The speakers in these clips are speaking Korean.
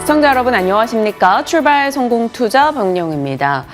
시청자 여러분 안녕하십니까? 출발 성공 투자 박영입니다.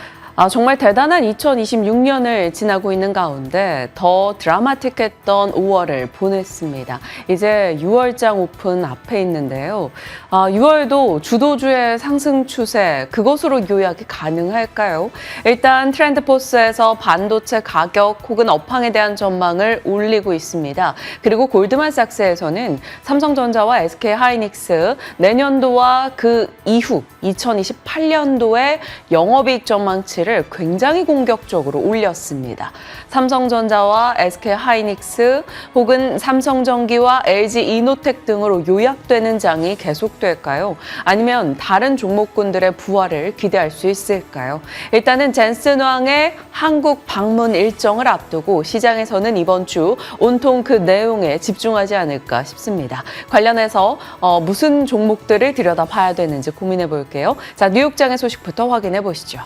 정말 대단한 2026년을 지나고 있는 가운데 더 드라마틱했던 5월을 보냈습니다. 이제 6월장 오픈 앞에 있는데요. 6월도 주도주의 상승 추세, 그것으로 요약이 가능할까요? 일단 트렌드포스에서 반도체 가격 혹은 업황에 대한 전망을 올리고 있습니다. 그리고 골드만삭스에서는 삼성전자와 SK하이닉스 내년도와 그 이후 2028년도의 영업이익 전망치를 굉장히 공격적으로 올렸습니다. 삼성전자와 SK하이닉스 혹은 삼성전기와 LG이노텍 등으로 요약되는 장이 계속될까요? 아니면 다른 종목군들의 부활을 기대할 수 있을까요? 일단은 젠슨왕의 한국 방문 일정을 앞두고 시장에서는 이번 주 온통 그 내용에 집중하지 않을까 싶습니다. 관련해서 무슨 종목들을 들여다봐야 되는지 고민해 볼게요. 자, 뉴욕장의 소식부터 확인해 보시죠.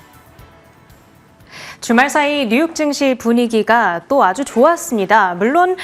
주말 사이 뉴욕 증시 분위기가 또 아주 좋았습니다. 물론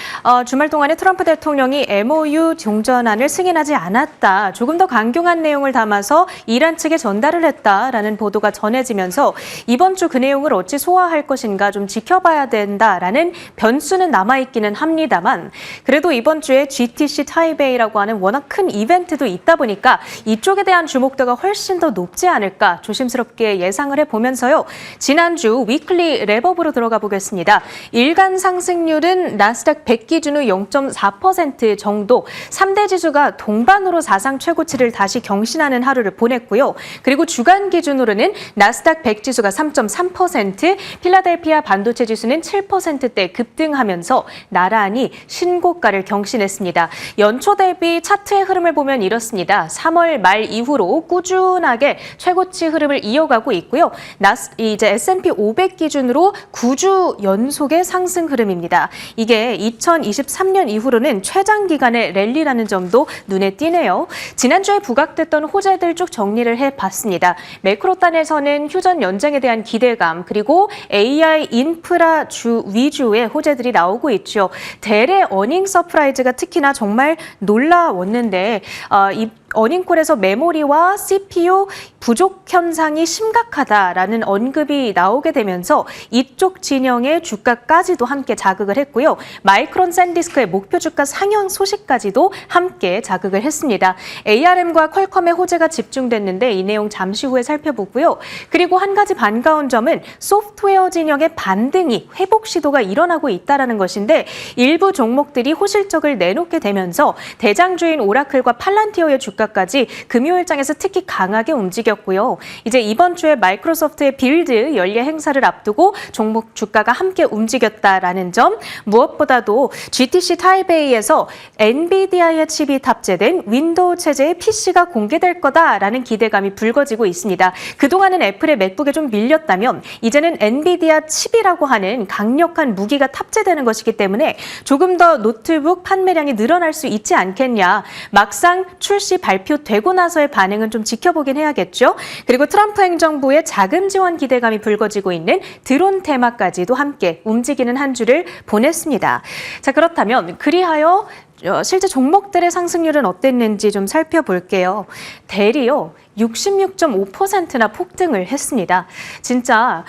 주말 동안에 트럼프 대통령이 MOU 종전안을 승인하지 않았다. 조금 더 강경한 내용을 담아서 이란 측에 전달을 했다라는 보도가 전해지면서 이번 주 그 내용을 어찌 소화할 것인가 좀 지켜봐야 된다라는 변수는 남아있기는 합니다만 그래도 이번 주에 GTC 타이베이라고 하는 워낙 큰 이벤트도 있다 보니까 이쪽에 대한 주목도가 훨씬 더 높지 않을까 조심스럽게 예상을 해보면서요. 지난주 위클리 랩업으로 들어가 보겠습니다. 일간 상승률은 나스닥 100 기준 후 0.4% 정도, 3대 지수가 동반으로 사상 최고치를 다시 경신하는 하루를 보냈고요. 그리고 주간 기준으로는 나스닥 100 지수가 3.3%, 필라델피아 반도체 지수는 7%대 급등하면서 나란히 신고가를 경신했습니다. 연초 대비 차트의 흐름을 보면 이렇습니다. 3월 말 이후로 꾸준하게 최고치 흐름을 이어가고 있고요. 이제 S&P 500 기준으로 9주 연속의 상승 흐름입니다. 이게 2023년 이후로는 최장 기간의 랠리라는 점도 눈에 띄네요. 지난주에 부각됐던 호재들 쭉 정리를 해봤습니다. 매크로단에서는 휴전 연장에 대한 기대감 그리고 AI 인프라 위주의 호재들이 나오고 있죠. 대래 어닝 서프라이즈가 특히나 정말 놀라웠는데 이 어닝콜에서 메모리와 CPU 부족 현상이 심각하다라는 언급이 나오게 되면서 이쪽 진영의 주가까지도 함께 자극을 했고요. 마이크론 샌디스크의 목표 주가 상향 소식까지도 함께 자극을 했습니다. ARM과 퀄컴의 호재가 집중됐는데 이 내용 잠시 후에 살펴보고요. 그리고 한 가지 반가운 점은 소프트웨어 진영의 반등이 회복 시도가 일어나고 있다는 것인데 일부 종목들이 호실적을 내놓게 되면서 대장주인 오라클과 팔란티어의 주가까지 금요일장에서 특히 강하게 움직였고요. 이제 이번 주에 마이크로소프트의 빌드 연례 행사를 앞두고 종목 주가가 함께 움직였다라는 점, 무엇보다도 GTC 타이베이에서 엔비디아의 칩이 탑재된 윈도우 체제의 PC가 공개될 거다라는 기대감이 불거지고 있습니다. 그동안은 애플의 맥북에 좀 밀렸다면 이제는 엔비디아 칩이라고 하는 강력한 무기가 탑재되는 것이기 때문에 조금 더 노트북 판매량이 늘어날 수 있지 않겠냐. 막상 출시 발표되고 나서의 반응은 좀 지켜보긴 해야겠죠. 그리고 트럼프 행정부의 자금 지원 기대감이 불거지고 있는 드론 테마까지도 함께 움직이는 한 주를 보냈습니다. 자, 그렇다면 그리하여 실제 종목들의 상승률은 어땠는지 좀 살펴볼게요. 대리요. 66.5%나 폭등을 했습니다. 진짜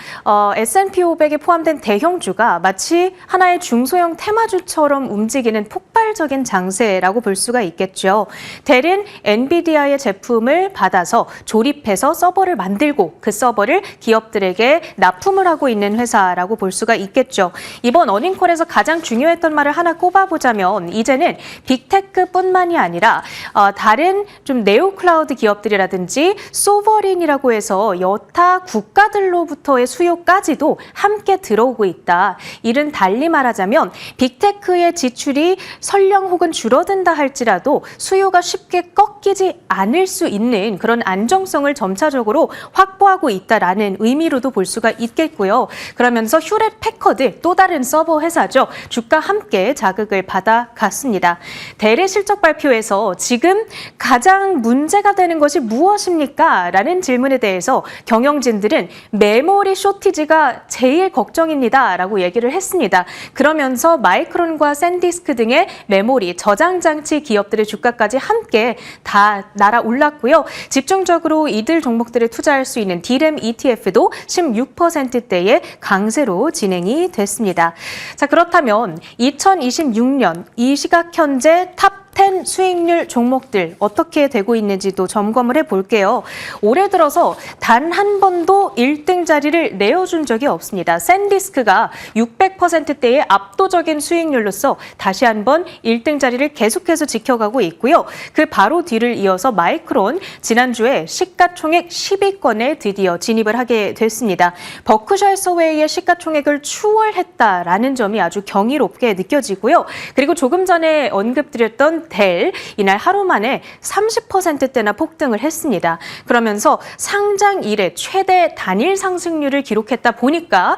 S&P 500에 포함된 대형주가 마치 하나의 중소형 테마주처럼 움직이는 폭발적인 장세라고 볼 수가 있겠죠. 델은 엔비디아의 제품을 받아서 조립해서 서버를 만들고 그 서버를 기업들에게 납품을 하고 있는 회사라고 볼 수가 있겠죠. 이번 어닝콜에서 가장 중요했던 말을 하나 꼽아보자면 이제는 빅테크뿐만이 아니라 다른 좀 네오클라우드 기업들이라든지 소버린이라고 해서 여타 국가들로부터의 수요까지도 함께 들어오고 있다. 이른 달리 말하자면 빅테크의 지출이 설령 혹은 줄어든다 할지라도 수요가 쉽게 꺾이지 않을 수 있는 그런 안정성을 점차적으로 확보하고 있다라는 의미로도 볼 수가 있겠고요. 그러면서 휴렛 패커드 또 다른 서버 회사죠. 주가 함께 자극을 받아갔습니다. 대래 실적 발표에서 지금 가장 문제가 되는 것이 무엇이 걱정하십니까? 라는 질문에 대해서 경영진들은 메모리 쇼티지가 제일 걱정입니다. 라고 얘기를 했습니다. 그러면서 마이크론과 샌디스크 등의 메모리 저장 장치 기업들의 주가까지 함께 다 날아올랐고요. 집중적으로 이들 종목들에 투자할 수 있는 D램 ETF도 16%대의 강세로 진행이 됐습니다. 자, 그렇다면 2026년 이 시각 현재 탑 10 수익률 종목들 어떻게 되고 있는지도 점검을 해볼게요. 올해 들어서 단 한 번도 1등 자리를 내어준 적이 없습니다. 샌디스크가 600%대의 압도적인 수익률로서 다시 한번 1등 자리를 계속해서 지켜가고 있고요. 그 바로 뒤를 이어서 마이크론 지난주에 시가총액 10위권에 드디어 진입을 하게 됐습니다. 버크셔 해서웨이의 시가총액을 추월했다라는 점이 아주 경이롭게 느껴지고요. 그리고 조금 전에 언급드렸던 델, 이날 하루 만에 30%대나 폭등을 했습니다. 그러면서 상장 이래 최대 단일 상승률을 기록했다 보니까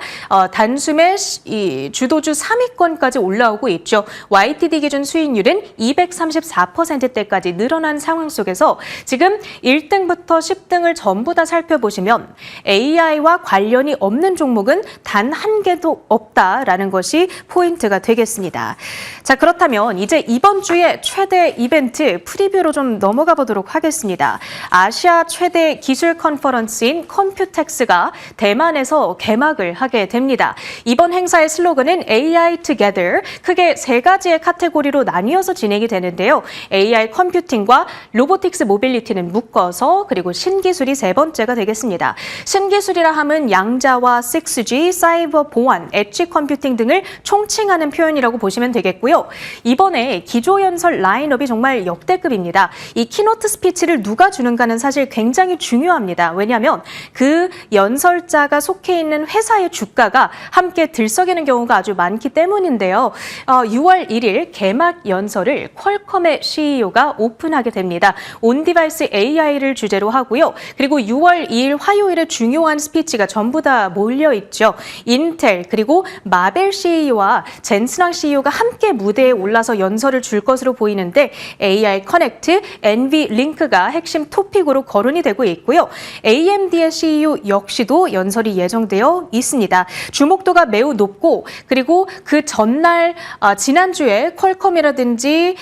단숨에 이 주도주 3위권까지 올라오고 있죠. YTD 기준 수익률은 234%대까지 늘어난 상황 속에서 지금 1등부터 10등을 전부 다 살펴보시면 AI와 관련이 없는 종목은 단 한 개도 없다라는 것이 포인트가 되겠습니다. 자, 그렇다면 이제 이번 주에 최대 이벤트 프리뷰로 좀 넘어가 보도록 하겠습니다. 아시아 최대 기술 컨퍼런스인 컴퓨텍스가 대만에서 개막을 하게 됩니다. 이번 행사의 슬로건은 AI Together, 크게 세 가지의 카테고리로 나뉘어서 진행이 되는데요. AI 컴퓨팅과 로보틱스 모빌리티는 묶어서, 그리고 신기술이 세 번째가 되겠습니다. 신기술이라 함은 양자와 6G, 사이버 보안, 엣지 컴퓨팅 등을 총칭하는 표현이라고 보시면 되겠고요. 이번에 기조연설 라인업이 정말 역대급입니다. 이 키노트 스피치를 누가 주는가는 사실 굉장히 중요합니다. 왜냐하면 그 연설자가 속해 있는 회사의 주가가 함께 들썩이는 경우가 아주 많기 때문인데요. 6월 1일 개막 연설을 퀄컴의 CEO가 오픈하게 됩니다. 온디바이스 AI를 주제로 하고요. 그리고 6월 2일 화요일에 중요한 스피치가 전부 다 몰려있죠. 인텔 그리고 마벨 CEO와 젠슨왕 CEO가 함께 무대에 올라서 연설을 줄 것으로 보이는데 AI 커넥트, NV 링크가 핵심 토픽으로 거론이 되고 있고요. AMD의 CEO 역시도 연설이 예정되어 있습니다. 주목도가 매우 높고, 그리고 그 전날 지난주에 퀄컴이라든지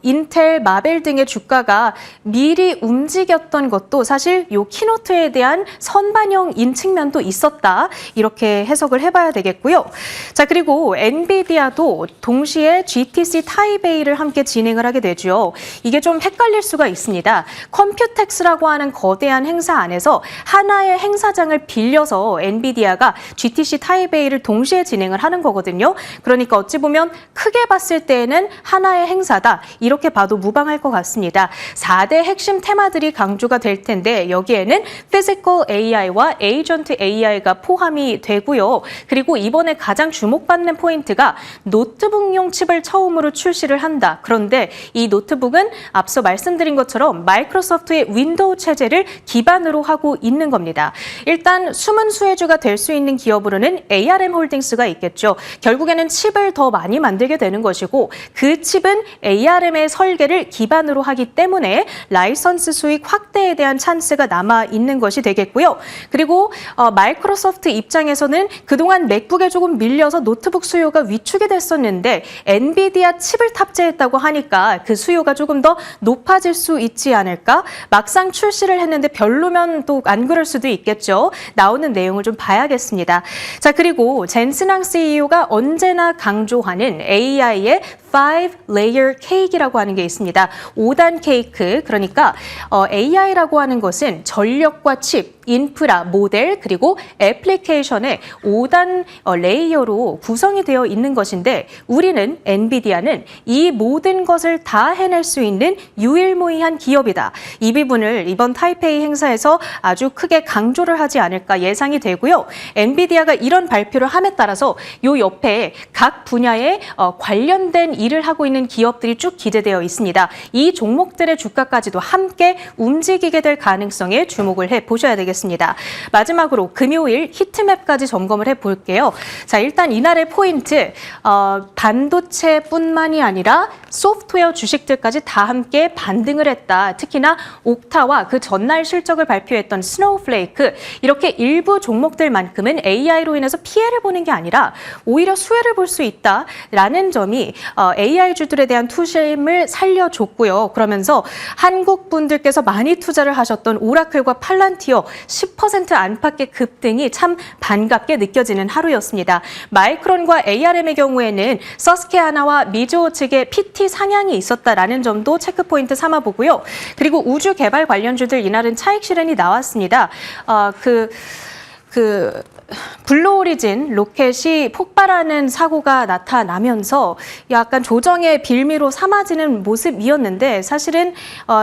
인텔, 마벨 등의 주가가 미리 움직였던 것도 사실 이 키노트에 대한 선반영인 측면도 있었다. 이렇게 해석을 해봐야 되겠고요. 자, 그리고 엔비디아도 동시에 GTC 타이베이를 함께 진행을 하게 되죠. 이게 좀 헷갈릴 수가 있습니다. 컴퓨텍스라고 하는 거대한 행사 안에서 하나의 행사장을 빌려서 엔비디아가 GTC 타이베이를 동시에 진행을 하는 거거든요. 그러니까 어찌 보면 크게 봤을 때에는 하나의 행사다. 이렇게 봐도 무방할 것 같습니다. 4대 핵심 테마들이 강조가 될 텐데 여기에는 피지컬 AI와 에이전트 AI가 포함이 되고요. 그리고 이번에 가장 주목받는 포인트가 노트북용 칩을 처음으로 출시를 한다. 그런데 이 노트북은 앞서 말씀드린 것처럼 마이크로소프트의 윈도우 체제를 기반으로 하고 있는 겁니다. 일단 숨은 수혜주가 될 수 있는 기업으로는 ARM 홀딩스가 있겠죠. 결국에는 칩을 더 많이 만들게 되는 것이고, 그 칩은 ARM의 설계를 기반으로 하기 때문에 라이선스 수익 확대에 대한 찬스가 남아 있는 것이 되겠고요. 그리고 마이크로소프트 입장에서는 그동안 맥북에 조금 밀려서 노트북 수요가 위축이 됐었는데 엔비디아 칩을 탑재했다고 하니까 그 수요가 조금 더 높아질 수 있지 않을까? 막상 출시를 했는데 별로면 또 안 그럴 수도 있겠죠. 나오는 내용을 좀 봐야겠습니다. 자, 그리고 젠슨왕 CEO가 언제나 강조하는 AI의 5-layer cake이라고 하는 게 있습니다. 5단 케이크, 그러니까 AI라고 하는 것은 전력과 칩, 인프라, 모델, 그리고 애플리케이션의 5단 레이어로 구성이 되어 있는 것인데, 우리는 엔비디아는 이 모든 것을 다 해낼 수 있는 유일무이한 기업이다. 이 부분을 이번 타이페이 행사에서 아주 크게 강조를 하지 않을까 예상이 되고요. 엔비디아가 이런 발표를 함에 따라서 요 옆에 각 분야에 관련된 일을 하고 있는 기업들이 쭉 기재되어 있습니다. 이 종목들의 주가까지도 함께 움직이게 될 가능성에 주목을 해보셔야 되겠습니다. 마지막으로 금요일 히트맵까지 점검을 해볼게요. 자, 일단 이날의 포인트, 반도체뿐만이 아니라 소프트웨어 주식들까지 다 함께 반등을 했다. 특히나 옥타와 그 전날 실적을 발표했던 스노우플레이크, 이렇게 일부 종목들만큼은 AI로 인해서 피해를 보는 게 아니라 오히려 수혜를 볼 수 있다라는 점이 AI주들에 대한 투심을 살려줬고요. 그러면서 한국 분들께서 많이 투자를 하셨던 오라클과 팔란티어 10% 안팎의 급등이 참 반갑게 느껴지는 하루였습니다. 마이크론과 ARM의 경우에는 서스케하나와 미즈호 측의 PT 상향이 있었다라는 점도 체크포인트 삼아보고요. 그리고 우주 개발 관련주들 이날은 차익 실현이 나왔습니다. 블루오리진 로켓이 폭발하는 사고가 나타나면서 약간 조정의 빌미로 삼아지는 모습이었는데 사실은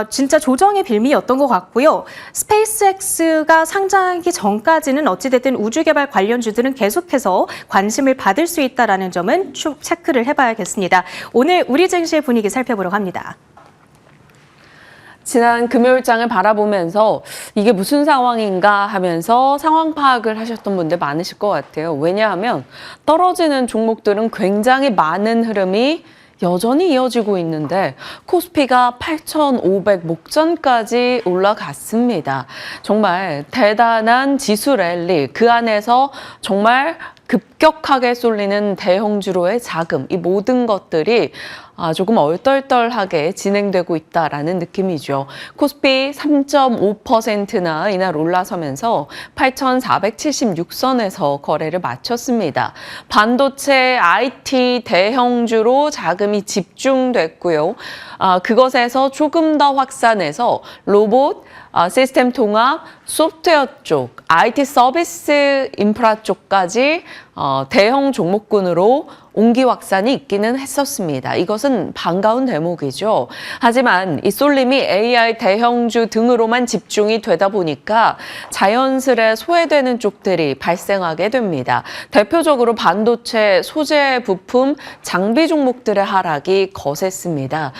진짜 조정의 빌미였던 것 같고요. 스페이스X가 상장하기 전까지는 어찌됐든 우주개발 관련주들은 계속해서 관심을 받을 수 있다는 점은 체크를 해봐야겠습니다. 오늘 우리 증시의 분위기 살펴보려고 합니다. 지난 금요일장을 바라보면서 이게 무슨 상황인가 하면서 상황 파악을 하셨던 분들 많으실 것 같아요. 왜냐하면 떨어지는 종목들은 굉장히 많은 흐름이 여전히 이어지고 있는데 코스피가 8,500 목전까지 올라갔습니다. 정말 대단한 지수 랠리, 그 안에서 정말 급격하게 쏠리는 대형주로의 자금, 이 모든 것들이 조금 얼떨떨하게 진행되고 있다라는 느낌이죠. 코스피 3.5%나 이날 올라서면서 8,476선에서 거래를 마쳤습니다. 반도체, IT 대형주로 자금이 집중됐고요. 그것에서 조금 더 확산해서 로봇, 시스템 통합, 소프트웨어 쪽, IT 서비스 인프라 쪽까지 대형 종목군으로 옹기 확산이 있기는 했었습니다. 이것은 반가운 대목이죠. 하지만 이 쏠림이 AI 대형주 등으로만 집중이 되다 보니까 자연스레 소외되는 쪽들이 발생하게 됩니다. 대표적으로 반도체, 소재, 부품, 장비 종목들의 하락이 거셌습니다.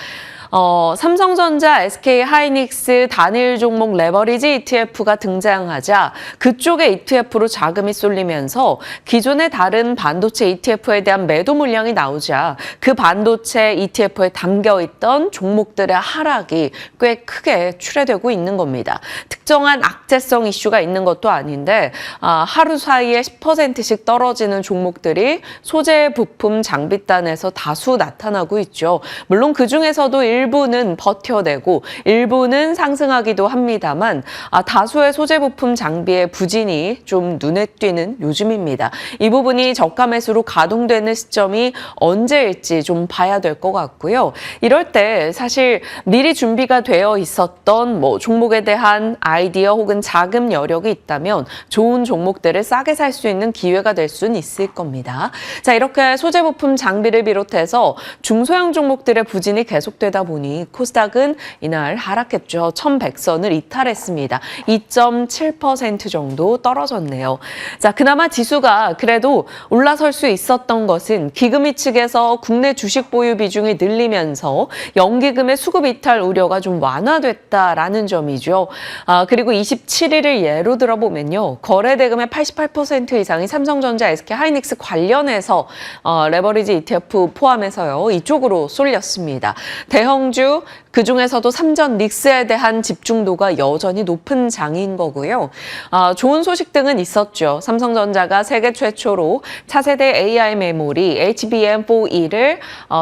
삼성전자, SK하이닉스 단일 종목 레버리지 ETF가 등장하자 그쪽의 ETF로 자금이 쏠리면서 기존의 다른 반도체 ETF에 대한 매도 물량이 나오자 그 반도체 ETF에 담겨있던 종목들의 하락이 꽤 크게 출회되고 있는 겁니다. 특정한 악재성 이슈가 있는 것도 아닌데 하루 사이에 10%씩 떨어지는 종목들이 소재, 부품, 장비단에서 다수 나타나고 있죠. 물론 그중에서도 일부는 버텨내고 일부는 상승하기도 합니다만 다수의 소재 부품 장비의 부진이 좀 눈에 띄는 요즘입니다. 이 부분이 저가 매수로 가동되는 시점이 언제일지 좀 봐야 될 것 같고요. 이럴 때 사실 미리 준비가 되어 있었던 종목에 대한 아이디어 혹은 자금 여력이 있다면 좋은 종목들을 싸게 살 수 있는 기회가 될 수는 있을 겁니다. 자, 이렇게 소재 부품 장비를 비롯해서 중소형 종목들의 부진이 계속되다 보니 코스닥은 이날 하락했죠. 1100선을 이탈했습니다. 2.7% 정도 떨어졌네요. 자, 그나마 지수가 그래도 올라설 수 있었던 것은 기금이 측에서 국내 주식 보유 비중이 늘리면서 연기금의 수급 이탈 우려가 좀 완화됐다라는 점이죠. 그리고 27일을 예로 들어보면요. 거래 대금의 88% 이상이 삼성전자, SK하이닉스 관련해서 레버리지 ETF 포함해서요. 이쪽으로 쏠렸습니다. 대형주, 그중에서도 삼전 닉스에 대한 집중도가 여전히 높은 장인 거고요. 좋은 소식 등은 있었죠. 삼성전자가 세계 최초로 차세대 AI 메모리 HBM4E를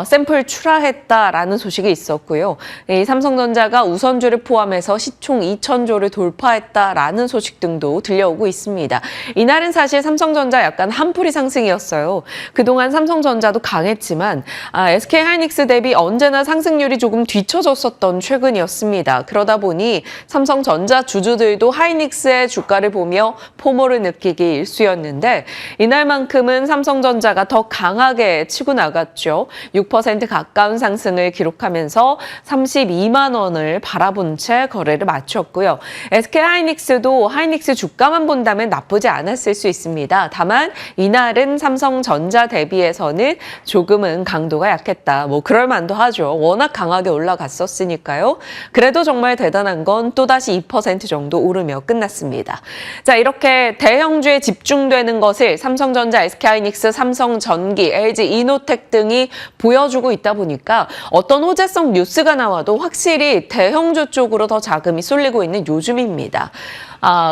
샘플 출하했다라는 소식이 있었고요. 이 삼성전자가 우선주를 포함해서 시총 2,000조를 돌파했다라는 소식 등도 들려오고 있습니다. 이날은 사실 삼성전자 약간 한풀이 상승이었어요. 그동안 삼성전자도 강했지만 SK하이닉스 대비 언제나 상승률이 조금 뒤처졌었던 최근이었습니다. 그러다 보니 삼성전자 주주들도 하이닉스의 주가를 보며 포모를 느끼기 일쑤였는데 이날만큼은 삼성전자가 더 강하게 치고 나갔죠. 6% 가까운 상승을 기록하면서 32만 원을 바라본 채 거래를 마쳤고요. SK하이닉스도 하이닉스 주가만 본다면 나쁘지 않았을 수 있습니다. 다만 이날은 삼성전자 대비해서는 조금은 강도가 약했다. 그럴 만도 하죠. 워낙 강하게 올라갔었으니까. 무너졌으니까요. 그래도 정말 대단한 건 또다시 2% 정도 오르며 끝났습니다. 자, 이렇게 대형주에 집중되는 것을 삼성전자, SK하이닉스, 삼성전기, LG이노텍 등이 보여주고 있다 보니까 어떤 호재성 뉴스가 나와도 확실히 대형주 쪽으로 더 자금이 쏠리고 있는 요즘입니다.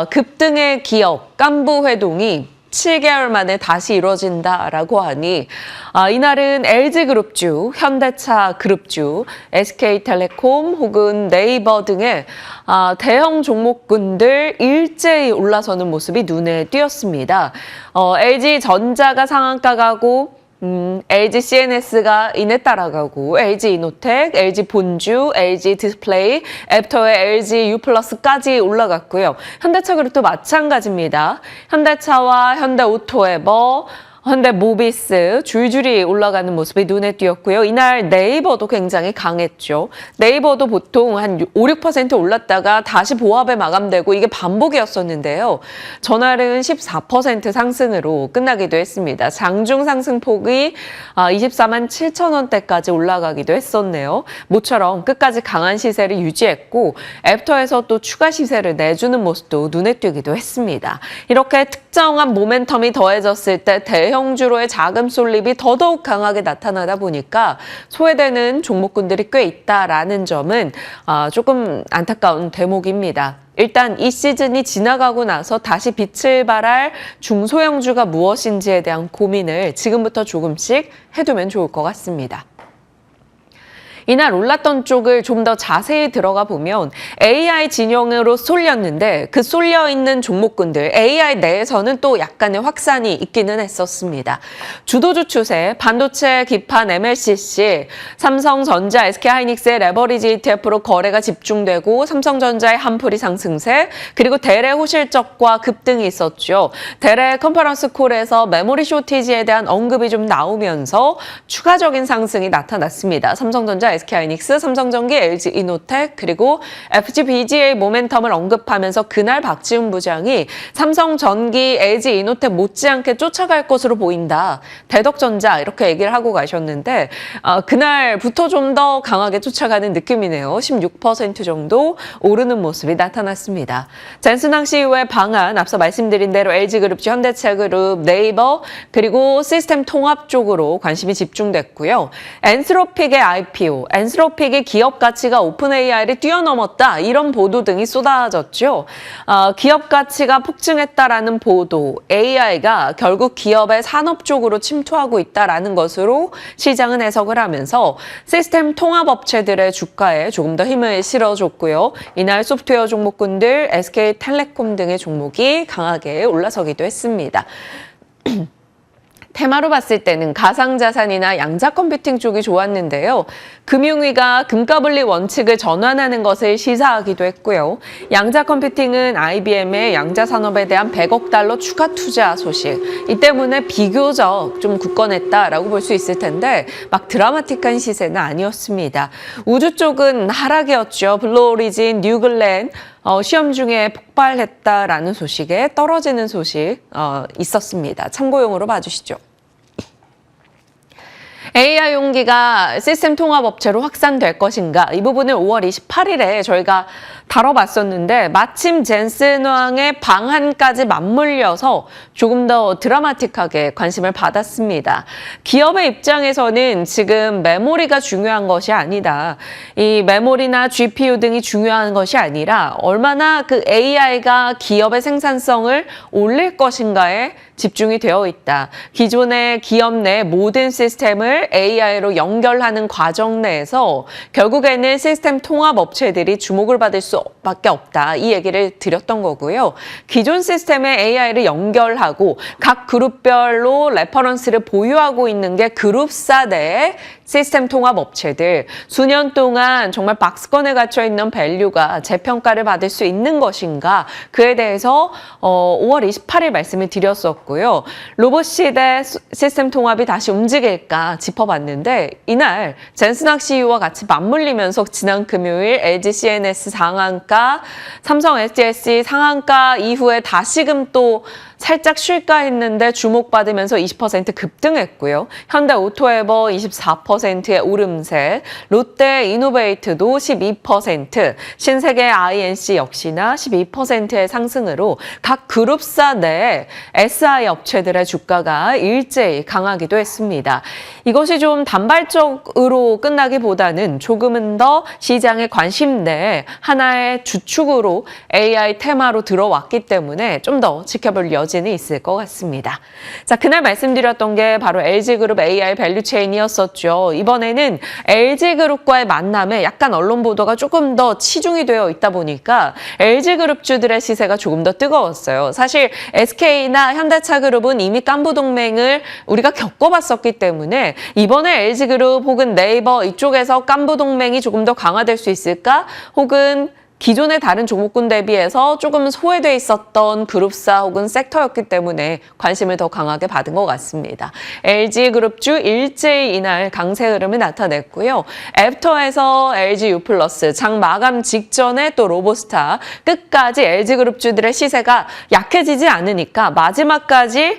급등의 기업, 깐부 회동이 7개월 만에 다시 이루어진다라고 하니 이날은 LG그룹주, 현대차 그룹주, SK텔레콤 혹은 네이버 등의 대형 종목군들 일제히 올라서는 모습이 눈에 띄었습니다. LG전자가 상한가 가고 LG CNS가 이내 따라가고 LG이노텍, LG본주, LG디스플레이, 애프터의 LG U+까지 올라갔고요. 현대차 그룹도 마찬가지입니다. 현대차와 현대오토에버, 현대모비스 줄줄이 올라가는 모습이 눈에 띄었고요. 이날 네이버도 굉장히 강했죠. 네이버도 보통 한 5, 6% 올랐다가 다시 보합에 마감되고 이게 반복이었었는데요. 전날은 14% 상승으로 끝나기도 했습니다. 장중 상승폭이 24만 7천 원대까지 올라가기도 했었네요. 모처럼 끝까지 강한 시세를 유지했고 애프터에서 또 추가 시세를 내주는 모습도 눈에 띄기도 했습니다. 이렇게 특정한 모멘텀이 더해졌을 때 대형주로의 자금 쏠림이 더더욱 강하게 나타나다 보니까 소외되는 종목군들이 꽤 있다라는 점은 조금 안타까운 대목입니다. 일단 이 시즌이 지나가고 나서 다시 빛을 발할 중소형주가 무엇인지에 대한 고민을 지금부터 조금씩 해두면 좋을 것 같습니다. 이날 올랐던 쪽을 좀 더 자세히 들어가 보면 AI 진영으로 쏠렸는데 그 쏠려있는 종목군들 AI 내에서는 또 약간의 확산이 있기는 했었습니다. 주도주 추세, 반도체 기판 MLCC, 삼성전자, SK하이닉스의 레버리지 ETF로 거래가 집중되고 삼성전자의 한풀이 상승세, 그리고 대래 호실적과 급등이 있었죠. 대래 컨퍼런스 콜에서 메모리 쇼티지에 대한 언급이 좀 나오면서 추가적인 상승이 나타났습니다. 삼성전자, SK하이닉스, 삼성전기, LG이노텍 그리고 FGBGA 모멘텀을 언급하면서 그날 박지훈 부장이 삼성전기, LG이노텍 못지않게 쫓아갈 것으로 보인다. 대덕전자 이렇게 얘기를 하고 가셨는데 그날부터 좀 더 강하게 쫓아가는 느낌이네요. 16% 정도 오르는 모습이 나타났습니다. 젠슨항 CEO의 방안 앞서 말씀드린 대로 LG그룹, 현대차그룹, 네이버 그리고 시스템 통합 쪽으로 관심이 집중됐고요. 엔스로픽의 IPO, 엔스로픽의 기업 가치가 오픈 AI를 뛰어넘었다. 이런 보도 등이 쏟아졌죠. 기업 가치가 폭증했다라는 보도, AI가 결국 기업의 산업 쪽으로 침투하고 있다라는 것으로 시장은 해석을 하면서 시스템 통합업체들의 주가에 조금 더 힘을 실어줬고요. 이날 소프트웨어 종목군들, SK텔레콤 등의 종목이 강하게 올라서기도 했습니다. 테마로 봤을 때는 가상자산이나 양자컴퓨팅 쪽이 좋았는데요. 금융위가 금가분리 원칙을 전환하는 것을 시사하기도 했고요. 양자컴퓨팅은 IBM의 양자산업에 대한 100억 달러 추가 투자 소식. 이 때문에 비교적 좀 굳건했다라고 볼 수 있을 텐데 막 드라마틱한 시세는 아니었습니다. 우주 쪽은 하락이었죠. 블루오리진, 뉴글렌, 시험 중에 폭발했다라는 소식에 떨어지는 소식 있었습니다. 참고용으로 봐주시죠. AI 용기가 시스템 통합업체로 확산될 것인가? 이 부분을 5월 28일에 저희가 다뤄봤었는데 마침 젠슨왕의 방한까지 맞물려서 조금 더 드라마틱하게 관심을 받았습니다. 기업의 입장에서는 지금 메모리가 중요한 것이 아니다. 이 메모리나 GPU 등이 중요한 것이 아니라 얼마나 그 AI가 기업의 생산성을 올릴 것인가에 집중이 되어 있다. 기존의 기업 내 모든 시스템을 AI로 연결하는 과정 내에서 결국에는 시스템 통합 업체들이 주목을 받을 수밖에 없다. 이 얘기를 드렸던 거고요. 기존 시스템에 AI를 연결하고 각 그룹별로 레퍼런스를 보유하고 있는 게 그룹사 내 시스템 통합 업체들, 수년 동안 정말 박스권에 갇혀 있는 밸류가 재평가를 받을 수 있는 것인가, 그에 대해서 5월 28일 말씀을 드렸었고요. 로봇 시대 시스템 통합이 다시 움직일까 짚어봤는데 이날 젠슨학 CEO와 같이 맞물리면서 지난 금요일 LG CNS 상한가, 삼성 SDSC 상한가 이후에 다시금 또 살짝 쉴까 했는데 주목받으면서 20% 급등했고요. 현대오토에버 24%의 오름세, 롯데이노베이트도 12%, 신세계 INC 역시나 12%의 상승으로 각 그룹사 내 SI 업체들의 주가가 일제히 강하기도 했습니다. 이것이 좀 단발적으로 끝나기보다는 조금은 더 시장의 관심 내에 하나의 주축으로 AI 테마로 들어왔기 때문에 좀 더 지켜볼 여지는 있을 것 같습니다. 자, 그날 말씀드렸던 게 바로 LG그룹 AI 밸류체인이었었죠. 이번에는 LG그룹과의 만남에 약간 언론 보도가 조금 더 치중이 되어 있다 보니까 LG그룹주들의 시세가 조금 더 뜨거웠어요. 사실 SK나 현대차그룹은 이미 깐부 동맹을 우리가 겪어봤었기 때문에 이번에 LG그룹 혹은 네이버 이쪽에서 깐부 동맹이 조금 더 강화될 수 있을까? 혹은 기존의 다른 종목군 대비해서 조금 소외돼 있었던 그룹사 혹은 섹터였기 때문에 관심을 더 강하게 받은 것 같습니다. LG그룹주 일제히 이날 강세 흐름을 나타냈고요. 애프터에서 LGU+, 장 마감 직전에 또 로보스타, 끝까지 LG그룹주들의 시세가 약해지지 않으니까 마지막까지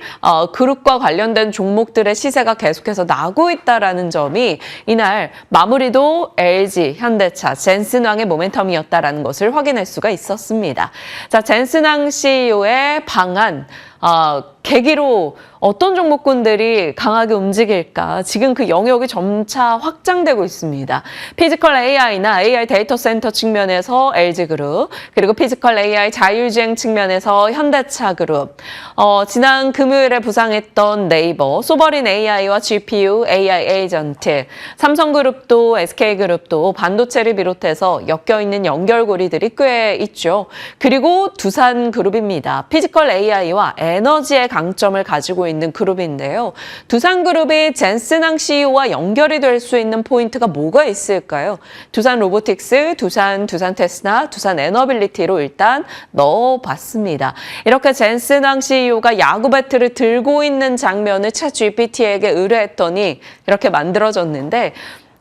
그룹과 관련된 종목들의 시세가 계속해서 나고 있다는 점이 이날 마무리도 LG, 현대차, 젠슨왕의 모멘텀이었다는 것을 확인할 수가 있었습니다. 자, 젠슨왕 CEO의 방안, 계기로 어떤 종목군들이 강하게 움직일까? 지금 그 영역이 점차 확장되고 있습니다. 피지컬 AI나 AI 데이터 센터 측면에서 LG그룹, 그리고 피지컬 AI 자율주행 측면에서 현대차그룹, 지난 금요일에 부상했던 네이버, 소버린 AI와 GPU, AI 에이전트, 삼성그룹도 SK그룹도 반도체를 비롯해서 엮여있는 연결고리들이 꽤 있죠. 그리고 두산그룹입니다. 피지컬 AI와 에너지의 강점을 가지고 있는 그룹인데요. 두산그룹이 젠슨왕 CEO와 연결이 될 수 있는 포인트가 뭐가 있을까요? 두산 로보틱스, 두산 테스나, 두산 에너빌리티로 일단 넣어봤습니다. 이렇게 젠슨왕 CEO가 야구 배트를 들고 있는 장면을 챗GPT에게 의뢰했더니 이렇게 만들어졌는데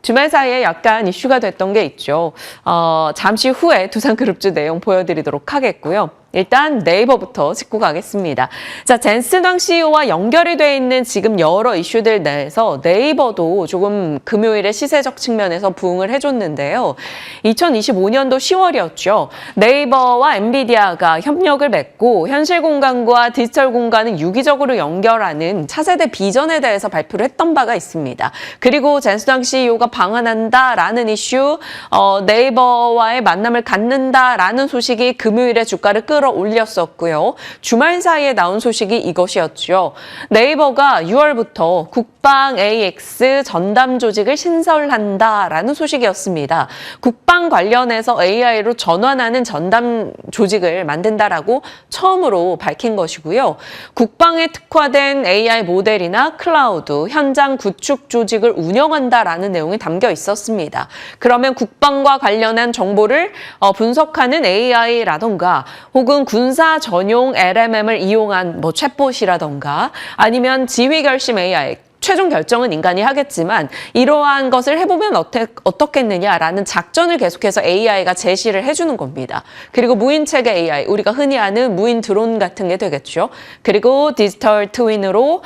주말 사이에 약간 이슈가 됐던 게 있죠. 잠시 후에 두산그룹주 내용 보여드리도록 하겠고요. 일단 네이버부터 짚고 가겠습니다. 자, 젠슨왕 CEO와 연결이 돼 있는 지금 여러 이슈들 내에서 네이버도 조금 금요일에 시세적 측면에서 부응을 해줬는데요. 2025년도 10월이었죠. 네이버와 엔비디아가 협력을 맺고 현실 공간과 디지털 공간을 유기적으로 연결하는 차세대 비전에 대해서 발표를 했던 바가 있습니다. 그리고 젠슨왕 CEO가 방한한다라는 이슈, 네이버와의 만남을 갖는다라는 소식이 금요일에 주가를 끌어올렸었고요. 주말 사이에 나온 소식이 이것이었죠. 네이버가 6월부터 국방 AX 전담 조직을 신설한다라는 소식이었습니다. 국방 관련해서 AI로 전환하는 전담 조직을 만든다라고 처음으로 밝힌 것이고요. 국방에 특화된 AI 모델이나 클라우드, 현장 구축 조직을 운영한다라는 내용이 담겨 있었습니다. 그러면 국방과 관련한 정보를 분석하는 AI라던가 혹은 군사 전용 LMM을 이용한 챗봇이라던가 아니면 지휘 결심 AI, 최종 결정은 인간이 하겠지만 이러한 것을 해보면 어떻겠느냐라는 작전을 계속해서 AI가 제시를 해주는 겁니다. 그리고 무인체계 AI, 우리가 흔히 아는 무인 드론 같은 게 되겠죠. 그리고 디지털 트윈으로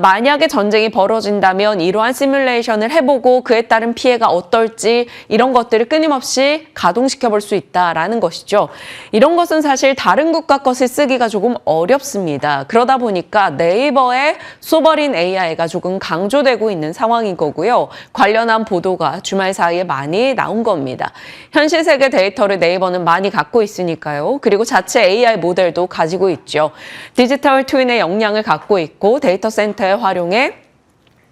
만약에 전쟁이 벌어진다면 이러한 시뮬레이션을 해보고 그에 따른 피해가 어떨지 이런 것들을 끊임없이 가동시켜 볼 수 있다라는 것이죠. 이런 것은 사실 다른 국가 것을 쓰기가 조금 어렵습니다. 그러다 보니까 네이버의 소버린 AI가 조금 강조되고 있는 상황인 거고요. 관련한 보도가 주말 사이에 많이 나온 겁니다. 현실 세계 데이터를 네이버는 많이 갖고 있으니까요. 그리고 자체 AI 모델도 가지고 있죠. 디지털 트윈의 역량을 갖고 있고 데이터 센터에 활용해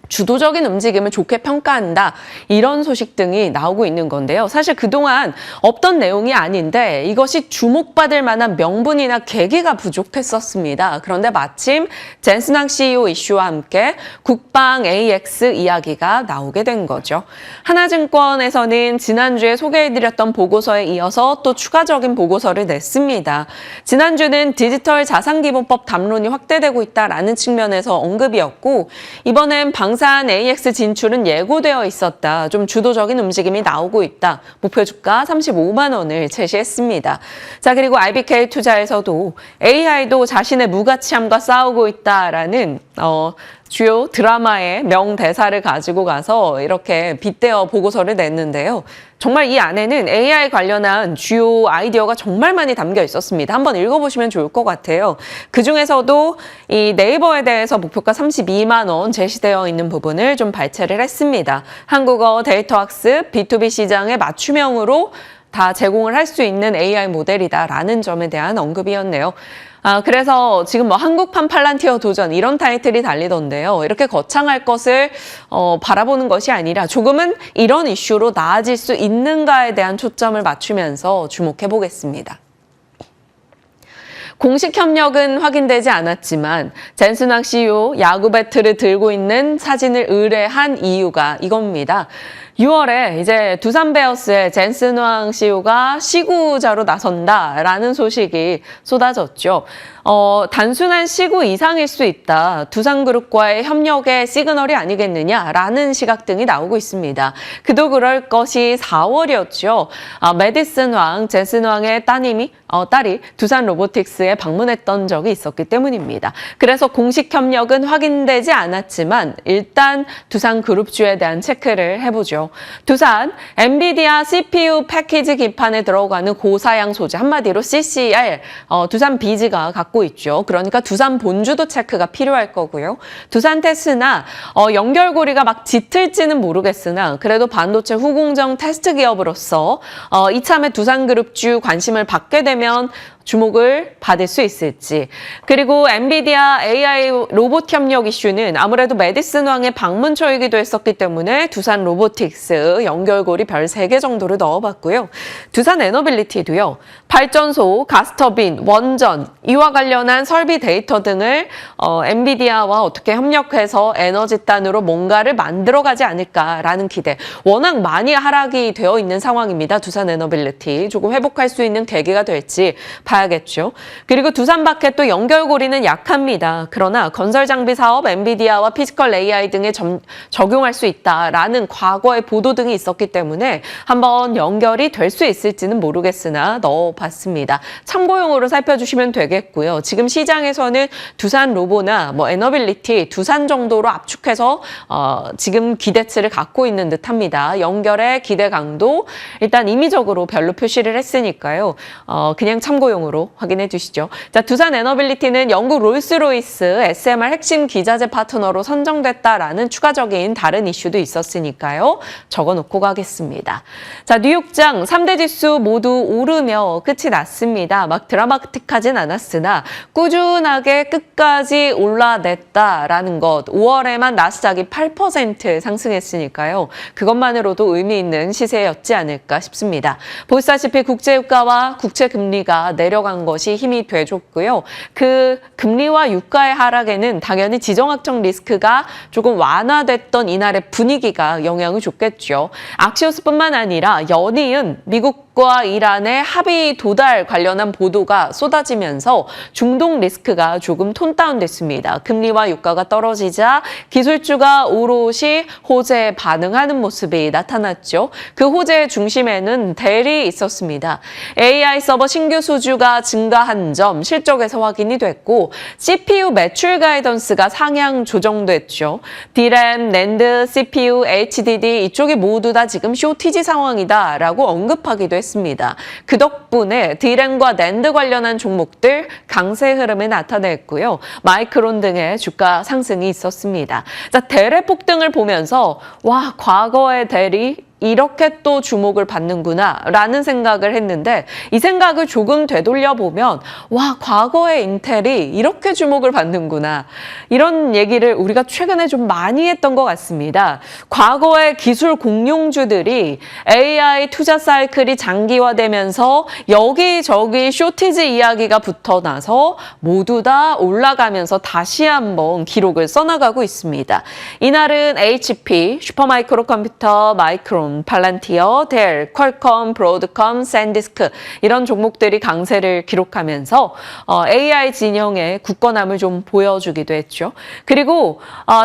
주도적인 움직임을 좋게 평가한다. 이런 소식 등이 나오고 있는 건데요. 사실 그동안 없던 내용이 아닌데 이것이 주목받을 만한 명분이나 계기가 부족했었습니다. 그런데 마침 젠슨왕 CEO 이슈와 함께 국방 AX 이야기가 나오게 된 거죠. 하나증권에서는 지난주에 소개해드렸던 보고서에 이어서 또 추가적인 보고서를 냈습니다. 지난주는 디지털 자산기본법 담론이 확대되고 있다라는 측면에서 언급이었고 이번엔 방산 양산 AX 진출은 예고되어 있었다. 좀 주도적인 움직임이 나오고 있다. 목표 주가 35만 원을 제시했습니다. 자, 그리고 IBK 투자에서도 AI도 자신의 무가치함과 싸우고 있다라는 주요 드라마의 명대사를 가지고 가서 이렇게 빗대어 보고서를 냈는데요. 정말 이 안에는 AI 관련한 주요 아이디어가 정말 많이 담겨 있었습니다. 한번 읽어보시면 좋을 것 같아요. 그중에서도 이 네이버에 대해서 목표가 32만 원 제시되어 있는 부분을 좀 발췌를 했습니다. 한국어 데이터 학습, B2B 시장의 맞춤형으로 다 제공을 할 수 있는 AI 모델이다라는 점에 대한 언급이었네요. 그래서 지금 뭐 한국판 팔란티어 도전 이런 타이틀이 달리던데요. 이렇게 거창할 것을 바라보는 것이 아니라 조금은 이런 이슈로 나아질 수 있는가에 대한 초점을 맞추면서 주목해 보겠습니다. 공식 협력은 확인되지 않았지만 젠슨왕 CEO 야구 배트를 들고 있는 사진을 의뢰한 이유가 이겁니다. 6월에 이제 두산 베어스의 젠슨왕 CEO가 시구자로 나선다라는 소식이 쏟아졌죠. 단순한 시구 이상일 수 있다. 두산그룹과의 협력의 시그널이 아니겠느냐라는 시각 등이 나오고 있습니다. 그도 그럴 것이 4월이었죠. 메디슨 왕, 젠슨 왕의 딸이 두산 로보틱스에 방문했던 적이 있었기 때문입니다. 그래서 공식 협력은 확인되지 않았지만 일단 두산 그룹주에 대한 체크를 해보죠. 두산, 엔비디아 CPU 패키지 기판에 들어가는 고사양 소재, 한마디로 CCL, 두산 비즈가 갖고 있죠. 그러니까 두산 본주도 체크가 필요할 거고요. 두산 테스나 연결고리가 막 짙을지는 모르겠으나 그래도 반도체 후공정 테스트 기업으로서 이참에 두산그룹주 관심을 받게 되면 주목을 받을 수 있을지. 그리고 엔비디아 AI 로봇 협력 이슈는 아무래도 메디슨 왕의 방문 초이기도 했었기 때문에 두산 로보틱스 연결고리 별 3개 정도를 넣어봤고요. 두산 에너빌리티도요. 발전소, 가스터빈, 원전 이와 관련한 설비 데이터 등을 엔비디아와 어떻게 협력해서 에너지단으로 뭔가를 만들어가지 않을까라는 기대. 워낙 많이 하락이 되어 있는 상황입니다. 두산 에너빌리티. 조금 회복할 수 있는 계기가 될지 봐야겠죠. 그리고 두산 밖에 또 연결고리는 약합니다. 그러나 건설 장비 사업, 엔비디아와 피지컬 AI 등에 적용할 수 있다라는 과거의 보도 등이 있었기 때문에 한번 연결이 될 수 있을지는 모르겠으나 넣어봤습니다. 참고용으로 살펴주시면 되겠고요. 지금 시장에서는 두산 로보나 뭐 에너빌리티, 두산 정도로 압축해서 지금 기대치를 갖고 있는 듯합니다. 연결의 기대 강도 일단 임의적으로 별로 표시를 했으니까요. 그냥 참고용으로 확인해 주시죠. 자, 두산 에너빌리티는 영국 롤스로이스 SMR 핵심 기자재 파트너로 선정됐다라는 추가적인 다른 이슈도 있었으니까요. 적어놓고 가겠습니다. 자, 뉴욕장 3대 지수 모두 오르며 끝이 났습니다. 막 드라마틱하진 않았으나 꾸준하게 끝까지 올라냈다라는 것. 5월에만 나스닥이 8% 상승했으니까요. 그것만으로도 의미 있는 시세였지 않을까 싶습니다. 보시다시피 국제유가와 국채금리가 내려간 것이 힘이 돼줬고요. 그 금리와 유가의 하락에는 당연히 지정학적 리스크가 조금 완화됐던 이날의 분위기가 영향을 줬겠죠. 악시오스뿐만 아니라 연이은 미국과 이란의 합의 도달 관련한 보도가 쏟아지면서 중동 리스크가 조금 톤 다운됐습니다. 금리와 유가가 떨어지자 기술주가 오롯이 호재에 반응하는 모습이 나타났죠. 그 호재의 중심에는 델이 있었습니다. AI 서버 신규 수주가 증가한 점 실적에서 확인이 됐고 CPU 매출 가이던스가 상향 조정됐죠. D램, 낸드, CPU, HDD 이쪽이 모두 다 지금 쇼티지 상황이다라고 언급하기도 했습니다. 그 덕분에 D램과 낸드 관련한 종목들 강세 흐름이 나타냈고요. 마이크론 등의 주가 상승이 있었습니다. 자, 델의 폭등을 보면서 와, 과거의 델이 이렇게 또 주목을 받는구나 라는 생각을 했는데 이 생각을 조금 되돌려보면 와, 과거의 인텔이 이렇게 주목을 받는구나 이런 얘기를 우리가 최근에 좀 많이 했던 것 같습니다. 과거의 기술 공룡주들이 AI 투자 사이클이 장기화되면서 여기저기 쇼티지 이야기가 붙어나서 모두 다 올라가면서 다시 한번 기록을 써나가고 있습니다. 이날은 HP, 슈퍼마이크로 컴퓨터, 마이크론 텍스트론, 팔란티어, 델, 퀄컴, 브로드컴, 샌디스크 이런 종목들이 강세를 기록하면서 AI 진영의 굳건함을 좀 보여주기도 했죠. 그리고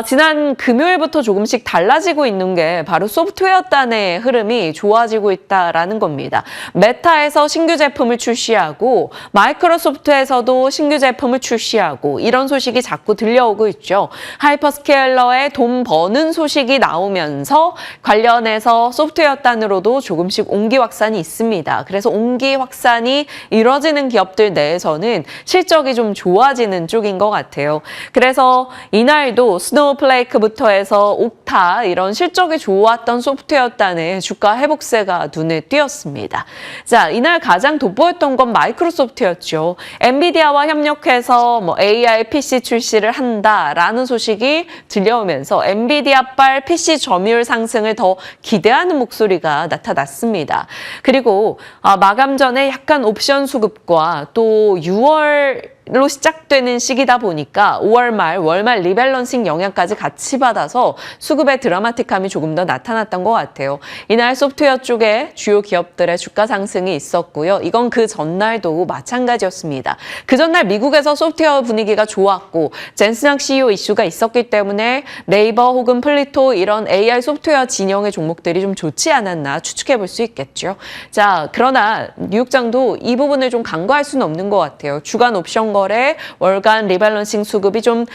지난 금요일부터 조금씩 달라지고 있는 게 바로 소프트웨어 단의 흐름이 좋아지고 있다라는 겁니다. 메타에서 신규 제품을 출시하고 마이크로소프트에서도 신규 제품을 출시하고 이런 소식이 자꾸 들려오고 있죠. 하이퍼스케일러의 돈 버는 소식이 나오면서 관련해서 소프트웨어 단으로도 조금씩 온기 확산이 있습니다. 그래서 온기 확산이 이뤄지는 기업들 내에서는 실적이 좀 좋아지는 쪽인 것 같아요. 그래서 이날도 스노우플레이크부터 해서 옥타 이런 실적이 좋았던 소프트웨어 단의 주가 회복세가 눈에 띄었습니다. 자, 이날 가장 돋보였던 건 마이크로소프트였죠. 엔비디아와 협력해서 AI PC 출시를 한다라는 소식이 들려오면서 엔비디아발 PC 점유율 상승을 더 기대하는 목소리가 나타났습니다. 그리고 마감 전에 약간 옵션 수급과 또 6월로 시작되는 시기다 보니까 5월 말, 월말 리밸런싱 영향까지 같이 받아서 수급의 드라마틱함이 조금 더 나타났던 것 같아요. 이날 소프트웨어 쪽에 주요 기업들의 주가 상승이 있었고요. 이건 그 전날도 마찬가지였습니다. 그 전날 미국에서 소프트웨어 분위기가 좋았고 젠슨 CEO 이슈가 있었기 때문에 네이버 혹은 플리토 이런 AI 소프트웨어 진영의 종목들이 좀 좋지 않았나 추측해 볼 수 있겠죠. 자, 그러나 뉴욕장도 이 부분을 좀 간과할 수는 없는 것 같아요. 주간 옵션 거래, 월간 리밸런싱 수급이 좀